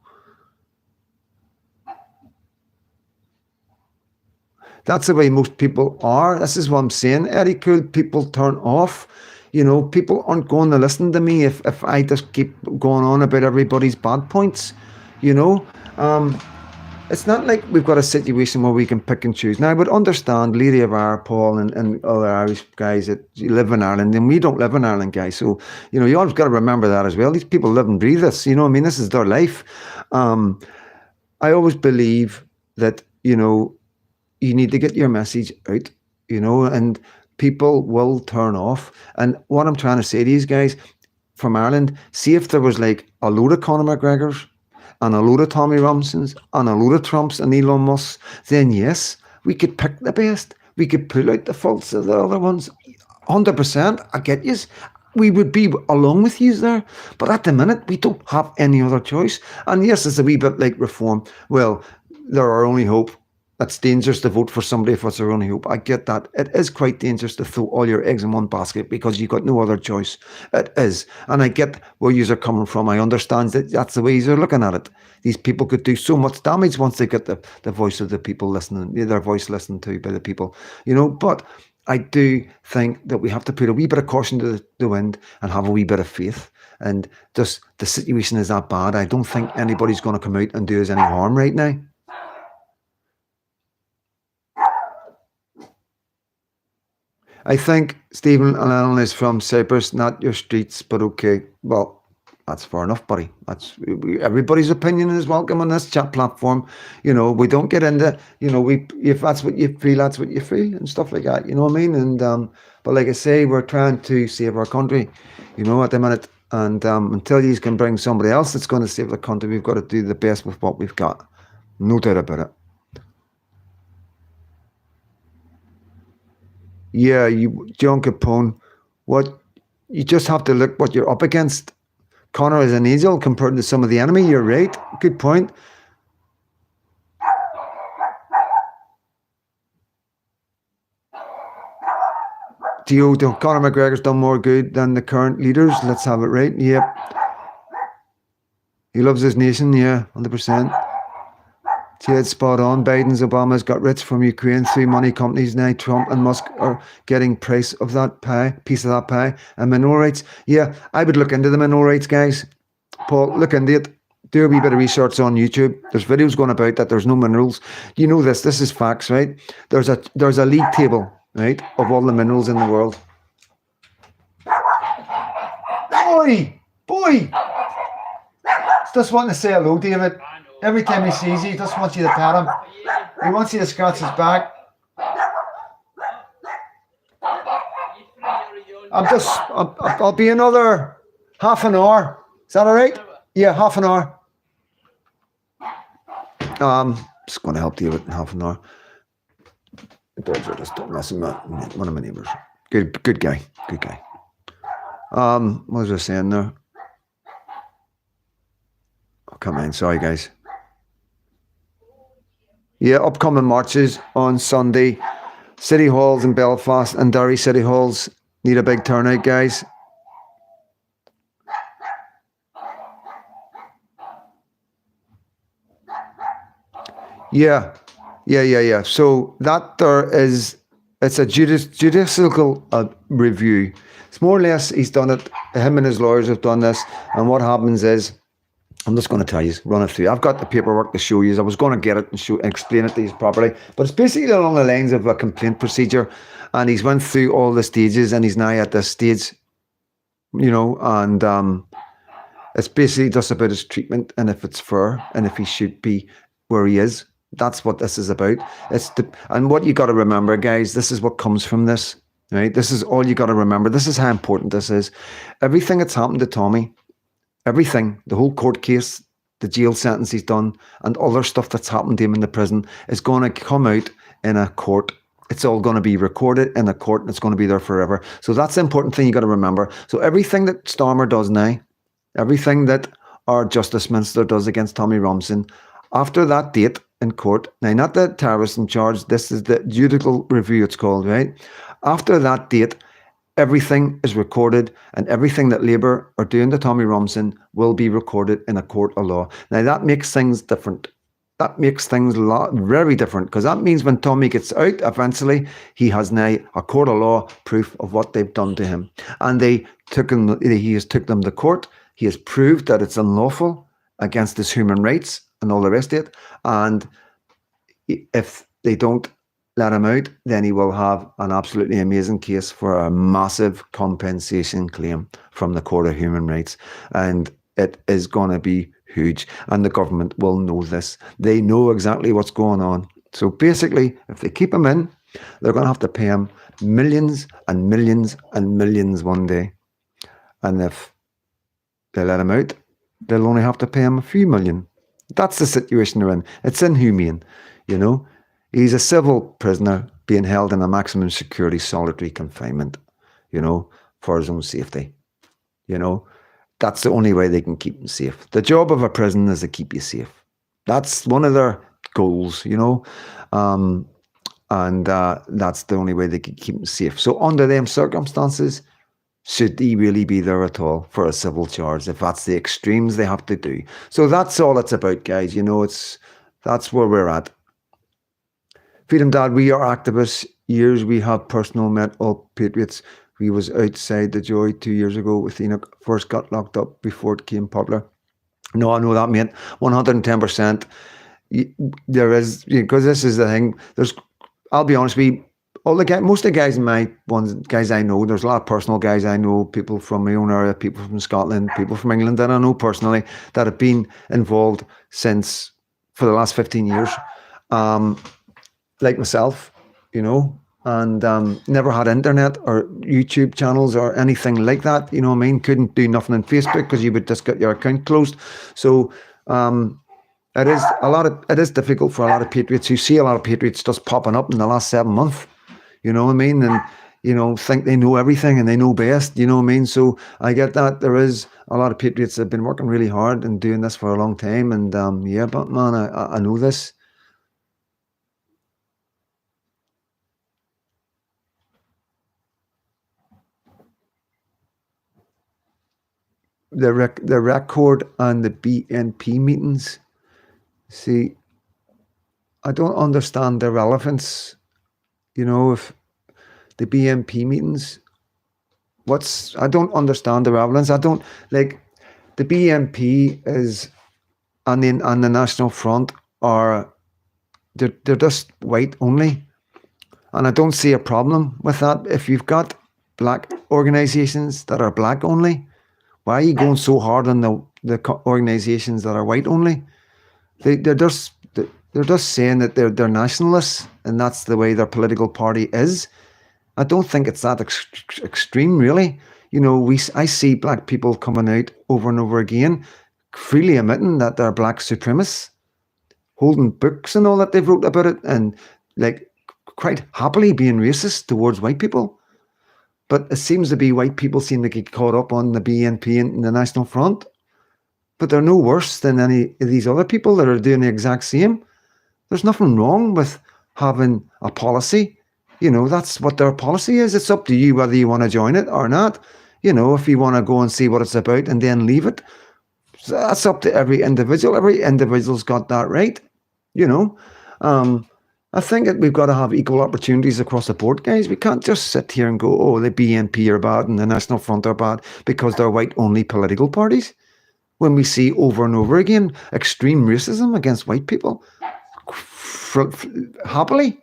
That's the way most people are. This is what I'm saying. Eddie Cool, people turn off. You know, people aren't going to listen to me if I just keep going on about everybody's bad points. You know, it's not like we've got a situation where we can pick and choose. Now, I would understand Lady of Our, Paul, and other Irish guys that live in Ireland, and we don't live in Ireland, guys. So, you know, you always got to remember that as well. These people live and breathe this. You know what I mean? This is their life. I always believe that, you know, you need to get your message out, you know, and people will turn off. And what I'm trying to say to these guys from Ireland, see if there was like a load of Conor McGregors and a load of Tommy Robinsons and a load of Trumps and Elon Musk, then yes, we could pick the best. We could pull out the faults of the other ones. 100%, I get you. We would be along with you there. But at the minute, we don't have any other choice. And yes, it's a wee bit like reform. Well, they're our only hope. It's dangerous to vote for somebody if it's their only hope. I get that. It is quite dangerous to throw all your eggs in one basket because you've got no other choice. It is. And I get where you are coming from. I understand that that's the way you're looking at it. These people could do so much damage once they get the voice of the people listening, their voice listened to by the people, you know. But I do think that we have to put a wee bit of caution to the wind and have a wee bit of faith. And just the situation is that bad. I don't think anybody's going to come out and do us any harm right now. I think Stephen Allen is from Cyprus, not your streets, but okay. Well, that's fair enough, buddy. That's everybody's opinion is welcome on this chat platform. You know, we don't get into, you know, if that's what you feel, that's what you feel and stuff like that. You know what I mean? And but like I say, we're trying to save our country, you know, at the minute. And until you can bring somebody else that's going to save the country, we've got to do the best with what we've got. No doubt about it. Yeah, John Capone, what you just have to look what you're up against. Connor is an angel compared to some of the enemy. You're right. Good point. Conor McGregor's done more good than the current leaders. Let's have it right. Yep. He loves his nation, yeah, 100%. Jed, spot on. Biden's Obama's got rich from Ukraine through money companies. Now Trump and Musk are getting piece of that pie. And mineral rights. Yeah, I would look into the mineral rights, guys. Paul, look into it. Do a wee bit of research on YouTube. There's videos going about that there's no minerals. You know this. This is facts, right? There's a league table, right, of all the minerals in the world. Boy! Just want to say hello, David. Every time he sees you, he just wants you to pat him. He wants you to scratch his back. I'll be another half an hour. Is that all right? Yeah, half an hour. Just going to help David in half an hour. The birds are just messing with one of my neighbours. Good guy. What was I saying there? Oh, come on, sorry guys. Yeah, upcoming marches on Sunday. City halls in Belfast and Derry City halls need a big turnout, guys. Yeah. So that it's a judicial review. It's more or less, he's done it. Him and his lawyers have done this. And what happens is, I'm just going to tell you, run it through. I've got the paperwork to show you. I was going to get it and explain it to you properly. But it's basically along the lines of a complaint procedure. And he's went through all the stages and he's now at this stage, and it's basically just about his treatment and if it's fair and if he should be where he is. That's what this is about. And what you got to remember, guys, this is what comes from this, right? This is all you got to remember. This is how important this is. Everything that's happened to Tommy, everything, the whole court case, the jail sentence he's done, and other stuff that's happened to him in the prison is going to come out in a court. It's all going to be recorded in a court and it's going to be there forever. So that's the important thing you got to remember. So everything that Starmer does now, everything that our Justice Minister does against Tommy Robinson, after that date in court, now not the terrorism charge, this is the judicial review it's called, right? After that date, everything is recorded and everything that Labour are doing to Tommy Robinson will be recorded in a court of law. Now that makes things different. That makes things very different because that means when Tommy gets out, eventually he has now a court of law proof of what they've done to him. And he has took them to court. He has proved that it's unlawful against his human rights and all the rest of it. And if they don't let him out, then he will have an absolutely amazing case for a massive compensation claim from the Court of Human Rights. And it is going to be huge. And the government will know this. They know exactly what's going on. So basically, if they keep him in, they're going to have to pay him millions and millions and millions one day. And if they let him out, they'll only have to pay him a few million. That's the situation they're in. It's inhumane, He's a civil prisoner being held in a maximum security solitary confinement, for his own safety. That's the only way they can keep him safe. The job of a prison is to keep you safe. That's one of their goals, and that's the only way they can keep him safe. So under them circumstances, should he really be there at all for a civil charge if that's the extremes they have to do? So that's all it's about, guys. That's where we're at. Freedom Dad, we are activists. Years we have personal met all patriots. We was outside the Joy 2 years ago with Enoch. First got locked up before it became popular. No, I know that, mate. 110%. There is, because this is the thing. I'll be honest with you, most of the guys I know, there's a lot of personal guys I know, people from my own area, people from Scotland, people from England that I know personally that have been involved for the last 15 years. Like myself, and never had internet or YouTube channels or anything like that. Couldn't do nothing on Facebook because you would just get your account closed. So it is difficult for a lot of patriots. You see a lot of patriots just popping up in the last 7 months. And think they know everything and they know best. So I get that there is a lot of patriots that have been working really hard and doing this for a long time. And but man, I know this. the record and the BNP meetings. See, I don't understand the relevance. If the BNP meetings, I don't understand the relevance. I don't like the BNP is on the National Front are they're just white only, and I don't see a problem with that. If you've got black organisations that are black only, why are you going so hard on the organisations that are white only? They're just saying that they're nationalists, and that's the way their political party is. I don't think it's that extreme, really. I see black people coming out over and over again, freely admitting that they're black supremacists, holding books and all that they've wrote about it, and like quite happily being racist towards white people. But it seems to be white people seem to get caught up on the BNP and the National Front. But they're no worse than any of these other people that are doing the exact same. There's nothing wrong with having a policy. That's what their policy is. It's up to you whether you want to join it or not. If you want to go and see what it's about and then leave it, so that's up to every individual. Every individual's got that right. I think that we've got to have equal opportunities across the board, guys. We can't just sit here and go, oh, the BNP are bad and the National Front are bad because they're white-only political parties. When we see over and over again extreme racism against white people, happily,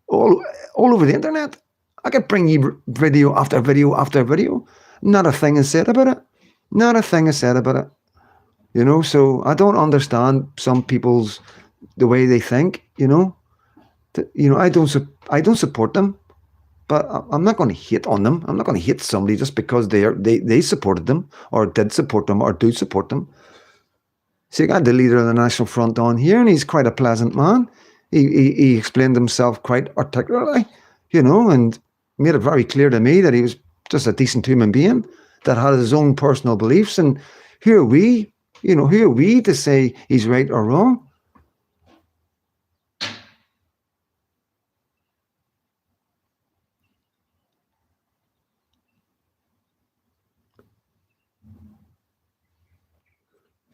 all over the internet. I could bring you video after video after video. Not a thing is said about it. Not a thing is said about it. So I don't understand some people's the way they think. I don't support them, but I'm not going to hate on them. I'm not going to hate somebody just because they supported them or did support them or do support them. See, I got the leader of the National Front on here, and he's quite a pleasant man. He explained himself quite articulately, and made it very clear to me that he was just a decent human being that had his own personal beliefs. And who are we to say he's right or wrong?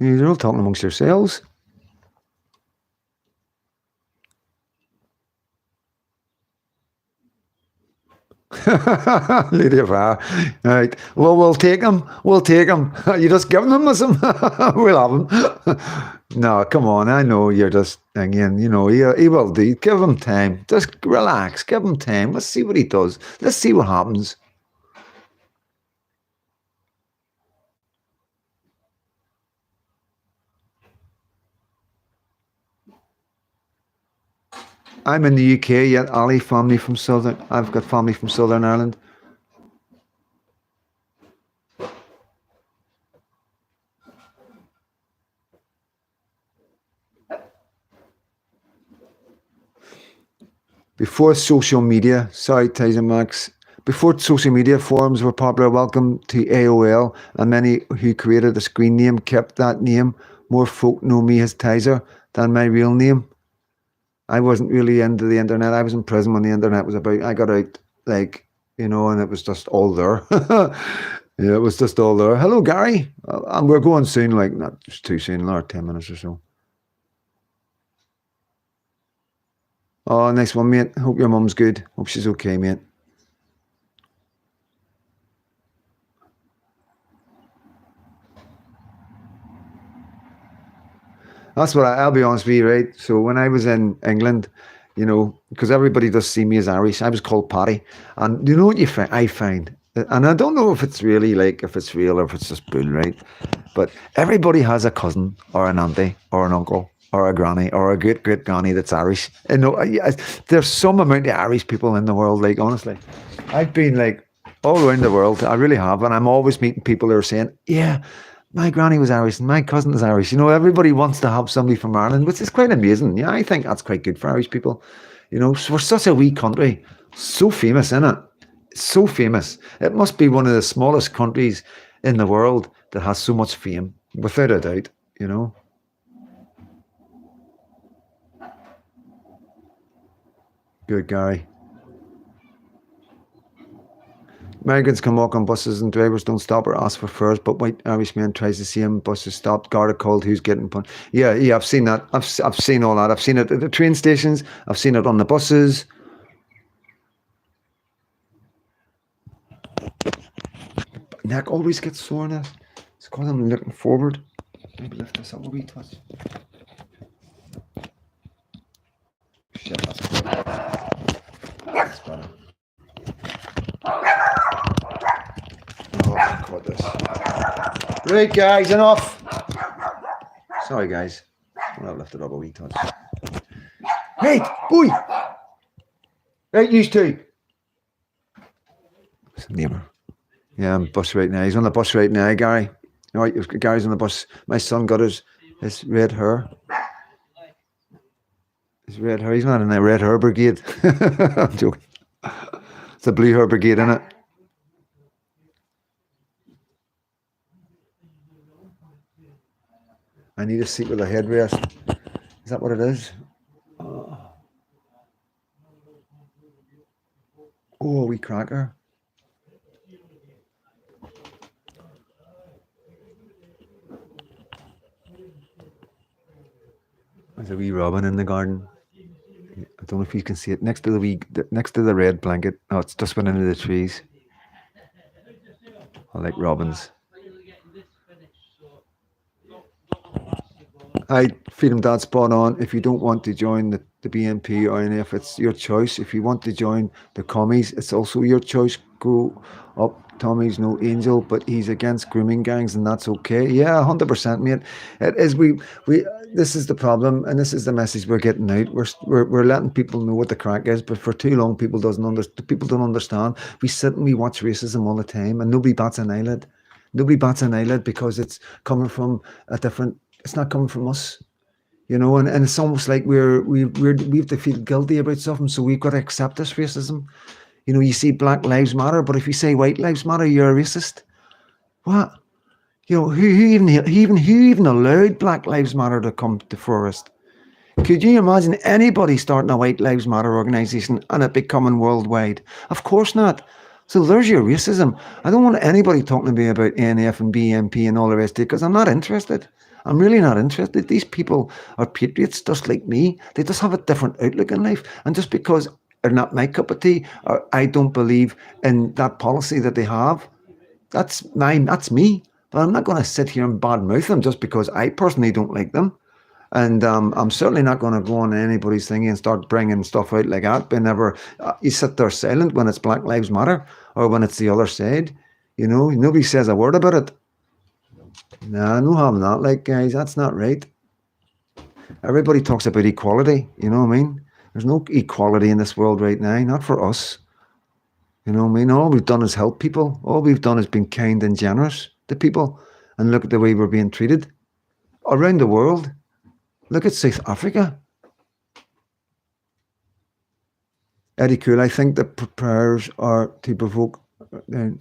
You're all talking amongst yourselves. Lady of Fire. Right. Well, we'll take him. We'll take him. You just giving him some? We'll have him. No, come on. I know you're just thinking, he will do. Give him time. Just relax. Give him time. Let's see what he does. Let's see what happens. I'm in the UK yet, Ali. I've got family from Southern Ireland. Before social media, sorry, Tyson Max. Before social media, forums were popular. Welcome to AOL, and many who created a screen name kept that name. More folk know me as Tizer than my real name. I wasn't really into the internet. I was in prison when the internet was about. I got out, and it was just all there. Yeah, it was just all there. Hello, Gary. And we're going soon, not just too soon, another 10 minutes or so. Oh, nice one, mate. Hope your mum's good. Hope she's okay, mate. That's what I'll be honest with you, right? So when I was in England, because everybody does see me as Irish, I was called Paddy. And you know what I find? And I don't know if it's really if it's real or if it's just bull, right? But everybody has a cousin or an auntie or an uncle or a granny or a great granny that's Irish. There's some amount of Irish people in the world, honestly. I've been all around the world. I really have. And I'm always meeting people who are saying, yeah, my granny was Irish and my cousin is Irish. Everybody wants to have somebody from Ireland, which is quite amazing. Yeah, I think that's quite good for Irish people. So we're such a wee country, so famous, isn't it? So famous. It must be one of the smallest countries in the world that has so much fame, without a doubt, Good, Gary. Migrants can walk on buses and drivers don't stop or ask for fares, but white Irishman tries to see him. Buses stopped. Garda called. Who's getting punched? Yeah, I've seen that. I've seen all that. I've seen it at the train stations. I've seen it on the buses. My neck always gets sore now. It's because I'm looking forward. Maybe lift this up a wee touch. Shit, that's better. That's better. Oh, God, this. Right, guys, enough. Sorry, guys. I'll lift it up a wee touch. Hey, boy! Right, you two. It's a neighbour. Yeah, I'm bus right now. He's on the bus right now, Gary. All right, Gary's on the bus. My son got his red hair. His red hair. He's not in the red hair brigade. I'm joking. It's a blue hair brigade, isn't it? I need a seat with a headrest. Is that what it is? Oh, a wee cracker. There's a wee robin in the garden. I don't know if you can see it next to the red blanket. Oh, it's just went into the trees. I like robins. Hi, Freedom Dad, spot on. If you don't want to join the BNP or NF, it's your choice. If you want to join the commies, it's also your choice. Go up. Tommy's no angel, but he's against grooming gangs, and that's okay. Yeah, 100%, mate. It is. We. This is the problem, and this is the message we're getting out. We're letting people know what the crack is, but for too long, people don't understand. We sit and we watch racism all the time, and nobody bats an eyelid. Nobody bats an eyelid because it's coming from a different. It's not coming from us, you know. And it's almost like we have to feel guilty about something, so we've got to accept this racism. You know, you see Black Lives Matter, but if you say White Lives Matter, you're a racist. What? You know, who even allowed Black Lives Matter to come to forest? Could you imagine anybody starting a White Lives Matter organisation and it becoming worldwide? Of course not. So there's your racism. I don't want anybody talking to me about NF and BNP and all the rest of it because I'm not interested. I'm really not interested. These people are patriots just like me. They just have a different outlook in life. And just because they're not my cup of tea, or I don't believe in that policy that they have, that's me. But I'm not going to sit here and badmouth them just because I personally don't like them. And I'm certainly not going to go on anybody's thing and start bringing stuff out like that. Whenever you sit there silent when it's Black Lives Matter or when it's the other side, you know, nobody says a word about it. Nah, no having that, like, guys, that's not right. Everybody talks about equality, you know what I mean? There's no equality in this world right now, not for us. You know what I mean? All we've done is help people. All we've done is been kind and generous to people. And look at the way we're being treated around the world. Look at South Africa. Eddie Cool, I think the prayers are to provoke,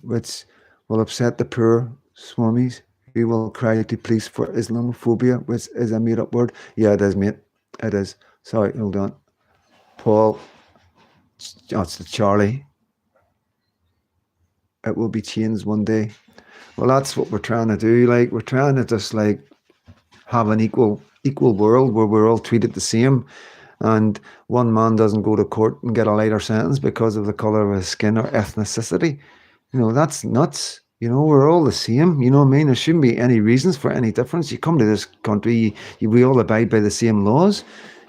which will upset the poor swarmies who will cry to police for Islamophobia, which is a made-up word. Yeah, it is, mate. It is. Sorry, hold on. Paul, that's the Charlie. It will be changed one day. Well, that's what we're trying to do. Like, we're trying to just like have an equal world where we're all treated the same, and one man doesn't go to court and get a lighter sentence because of the color of his skin or ethnicity. You know, that's nuts. You know, we're all the same. You know what I mean? There shouldn't be any reasons for any difference. You come to this country, we all abide by the same laws.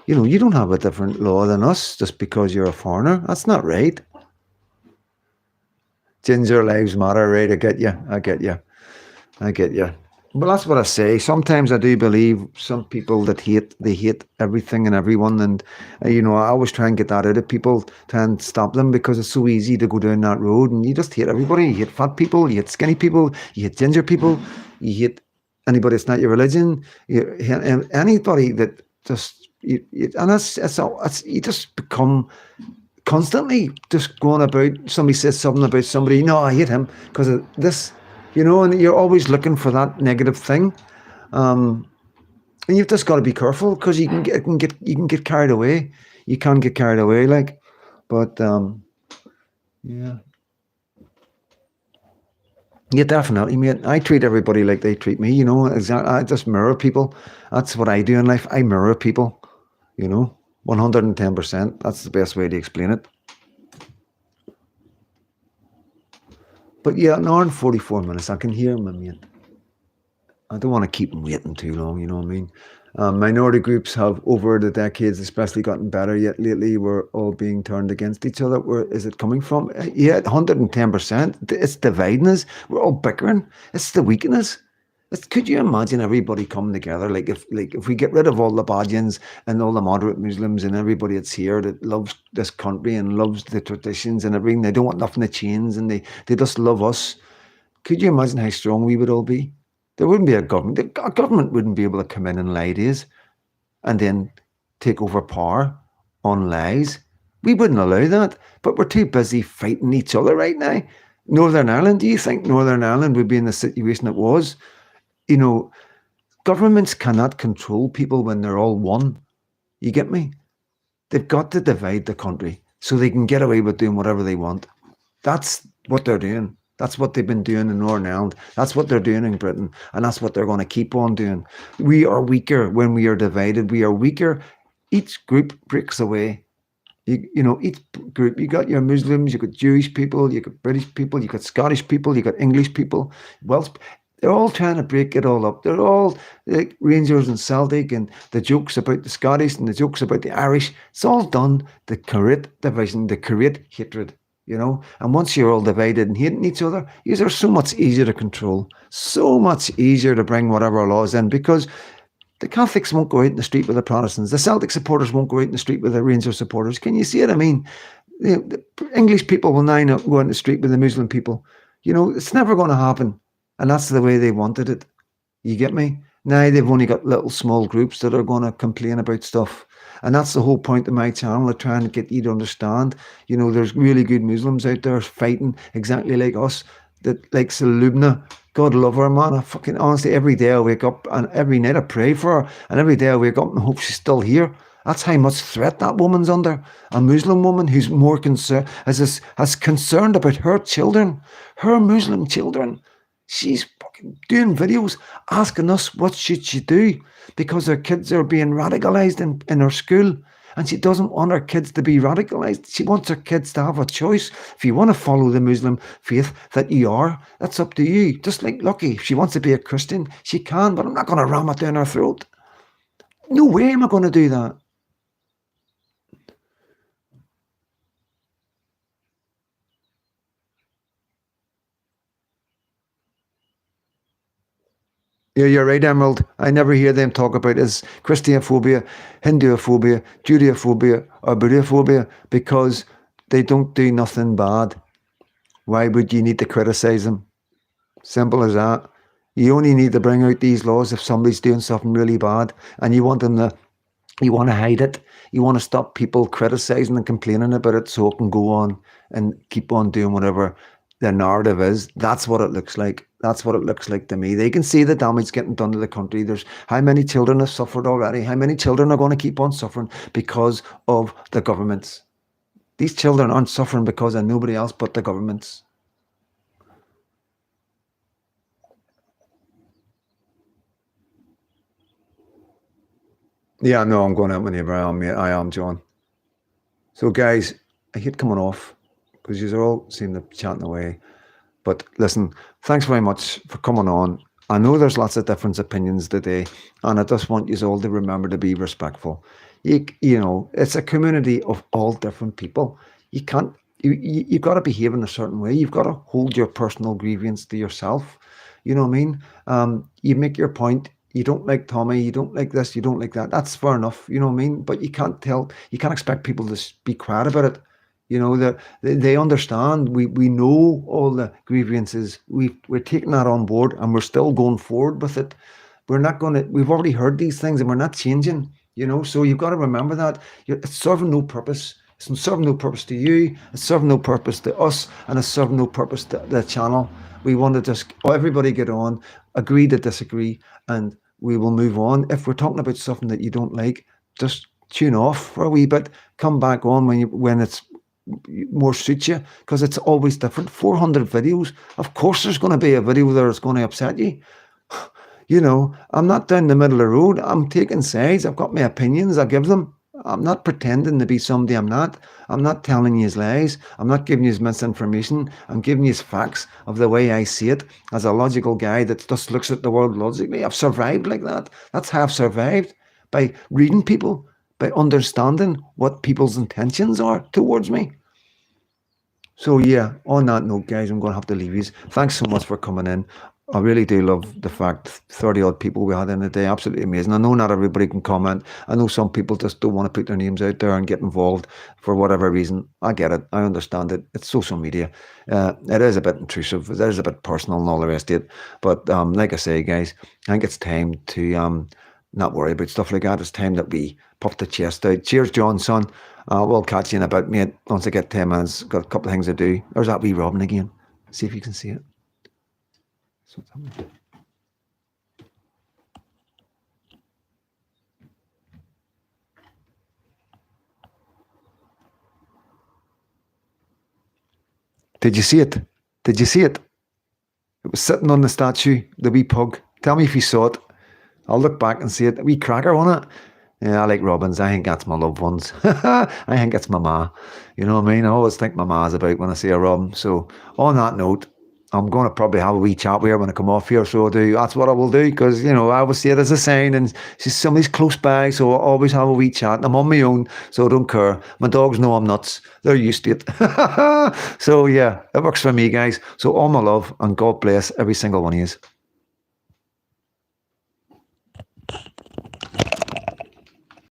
You know, you don't have a different law than us just because you're a foreigner. That's not right. Ginger lives matter, right? I get you. Well, that's what I say. Sometimes I do believe some people that they hate everything and everyone. And, you know, I always try and get that out of people, try and stop them, because it's so easy to go down that road and you just hate everybody. You hate fat people, you hate skinny people, you hate ginger people, you hate anybody that's not your religion, you hate anybody that just, you just become constantly just going about, somebody says something about somebody, no, I hate him because of this, you know, and you're always looking for that negative thing. And you've just got to be careful because you can get carried away. You can get carried away, like, but yeah. Yeah, definitely, mate. I treat everybody like they treat me. Exactly. I just mirror people. That's what I do in life. I mirror people. 110%. That's the best way to explain it. But yeah, an hour and 44 minutes. I can hear my mate. I don't want to keep them waiting too long, you know what I mean? Minority groups have, over the decades, especially gotten better, yet lately we're all being turned against each other. Where is it coming from? Yeah, 110%. It's dividing us. We're all bickering. It's the weakness. Could you imagine everybody coming together? Like if we get rid of all the Badians and all the moderate Muslims and everybody that's here that loves this country and loves the traditions and everything, they don't want nothing to change and they just love us. Could you imagine how strong we would all be? There wouldn't be a government. A government wouldn't be able to come in and lie to us and then take over power on lies. We wouldn't allow that. But we're too busy fighting each other right now. Northern Ireland, do you think Northern Ireland would be in the situation it was? You know, governments cannot control people when they're all one. You get me? They've got to divide the country so they can get away with doing whatever they want. That's what they're doing. That's what they've been doing in Northern Ireland. That's what they're doing in Britain. And that's what they're going to keep on doing. We are weaker when we are divided. We are weaker. Each group breaks away. Each group, you got your Muslims, you got Jewish people, you got British people, you got Scottish people, you got English people, Welsh. They're all trying to break it all up. They're all like Rangers and Celtic, and the jokes about the Scottish and the jokes about the Irish. It's all done to create division, to create hatred. And once you're all divided and hating each other, these are so much easier to control, so much easier to bring whatever laws in because the Catholics won't go out in the street with the Protestants. The Celtic supporters won't go out in the street with the Rangers supporters. Can you see it? I mean, the English people will now not go in the street with the Muslim people. It's never going to happen. And that's the way they wanted it. You get me? Now they've only got little small groups that are going to complain about stuff. And that's the whole point of my channel, of trying to get you to understand. There's really good Muslims out there fighting exactly like us, that like Salubna. God love her, man. I fucking honestly, every day I wake up and every night I pray for her, and every day I wake up and hope she's still here. That's how much threat that woman's under. A Muslim woman who's more concerned, as concerned about her children, her Muslim children. She's fucking doing videos asking us what should she do because her kids are being radicalized in her school. And she doesn't want her kids to be radicalized. She wants her kids to have a choice. If you want to follow the Muslim faith that you are, that's up to you. Just like Lucky, if she wants to be a Christian, she can, but I'm not going to ram it down her throat. No way am I going to do that. Yeah, you're right, Emerald. I never hear them talk about is Christianophobia, Hinduophobia, Judeophobia, or Buddhaphobia because they don't do nothing bad. Why would you need to criticize them? Simple as that. You only need to bring out these laws if somebody's doing something really bad and you want to hide it. You want to stop people criticizing and complaining about it so it can go on and keep on doing whatever the narrative is. That's what it looks like. That's what it looks like to me. They can see the damage getting done to the country. There's how many children have suffered already? How many children are going to keep on suffering because of the governments? These children aren't suffering because of nobody else but the governments. Yeah, no, I'm going out with you. I am, John. So, guys, I hate coming off because you all seem to be chatting away. But listen, thanks very much for coming on. I know there's lots of different opinions today, and I just want you all to remember to be respectful. It's a community of all different people. You can't, you've got to behave in a certain way. You've got to hold your personal grievance to yourself. You know what I mean? You make your point. You don't like Tommy. You don't like this. You don't like that. That's fair enough. You know what I mean? But you can't expect people to be quiet about it. They understand. We know all the grievances. We're taking that on board, and we're still going forward with it. We're not going to. We've already heard these things, and we're not changing. So you've got to remember that it's serving no purpose. It's serving no purpose to you. It's serving no purpose to us, and it's serving no purpose to the channel. We want to just everybody get on, agree to disagree, and we will move on. If we're talking about something that you don't like, just tune off for a wee bit. Come back on when more suits you, because it's always different. 400 videos. Of course there's going to be a video there that's going to upset you. You know, I'm not down the middle of the road. I'm taking sides. I've got my opinions. I give them. I'm not pretending to be somebody I'm not. I'm not telling you lies. I'm not giving you misinformation. I'm giving you facts of the way I see it as a logical guy that just looks at the world logically. I've survived like that. That's how I've survived, by reading people, by understanding what people's intentions are towards me. So yeah, on that note, guys, I'm going to have to leave you. Thanks so much for coming in. I really do love the fact 30 odd people we had in the day. Absolutely amazing. I know not everybody can comment. I know some people just don't want to put their names out there and get involved for whatever reason. I get it. I understand it. It's social media. It is a bit intrusive. It is a bit personal and all the rest of it. But like I say, guys, I think it's time to not worry about stuff like that. It's time that we puff the chest out. Cheers, John, son. We'll catch you in a bit, mate. Once I get 10 minutes, got a couple of things to do. There's that wee robin again. See if you can see it. Did you see it? Did you see it? It was sitting on the statue, the wee pug. Tell me if you saw it. I'll look back and see it. A wee cracker on it. Yeah, I like robins. I think that's my loved ones. I think it's my ma. You know what I mean? I always think my ma's about when I see a robin. So on that note, I'm going to probably have a wee chat with her when I come off here. So that's what I will do, because, you know, I always see it as a sign, and she's somebody's close by. So I always have a wee chat. I'm on my own, so I don't care. My dogs know I'm nuts. They're used to it. So yeah, it works for me, guys. So all my love, and God bless every single one of you.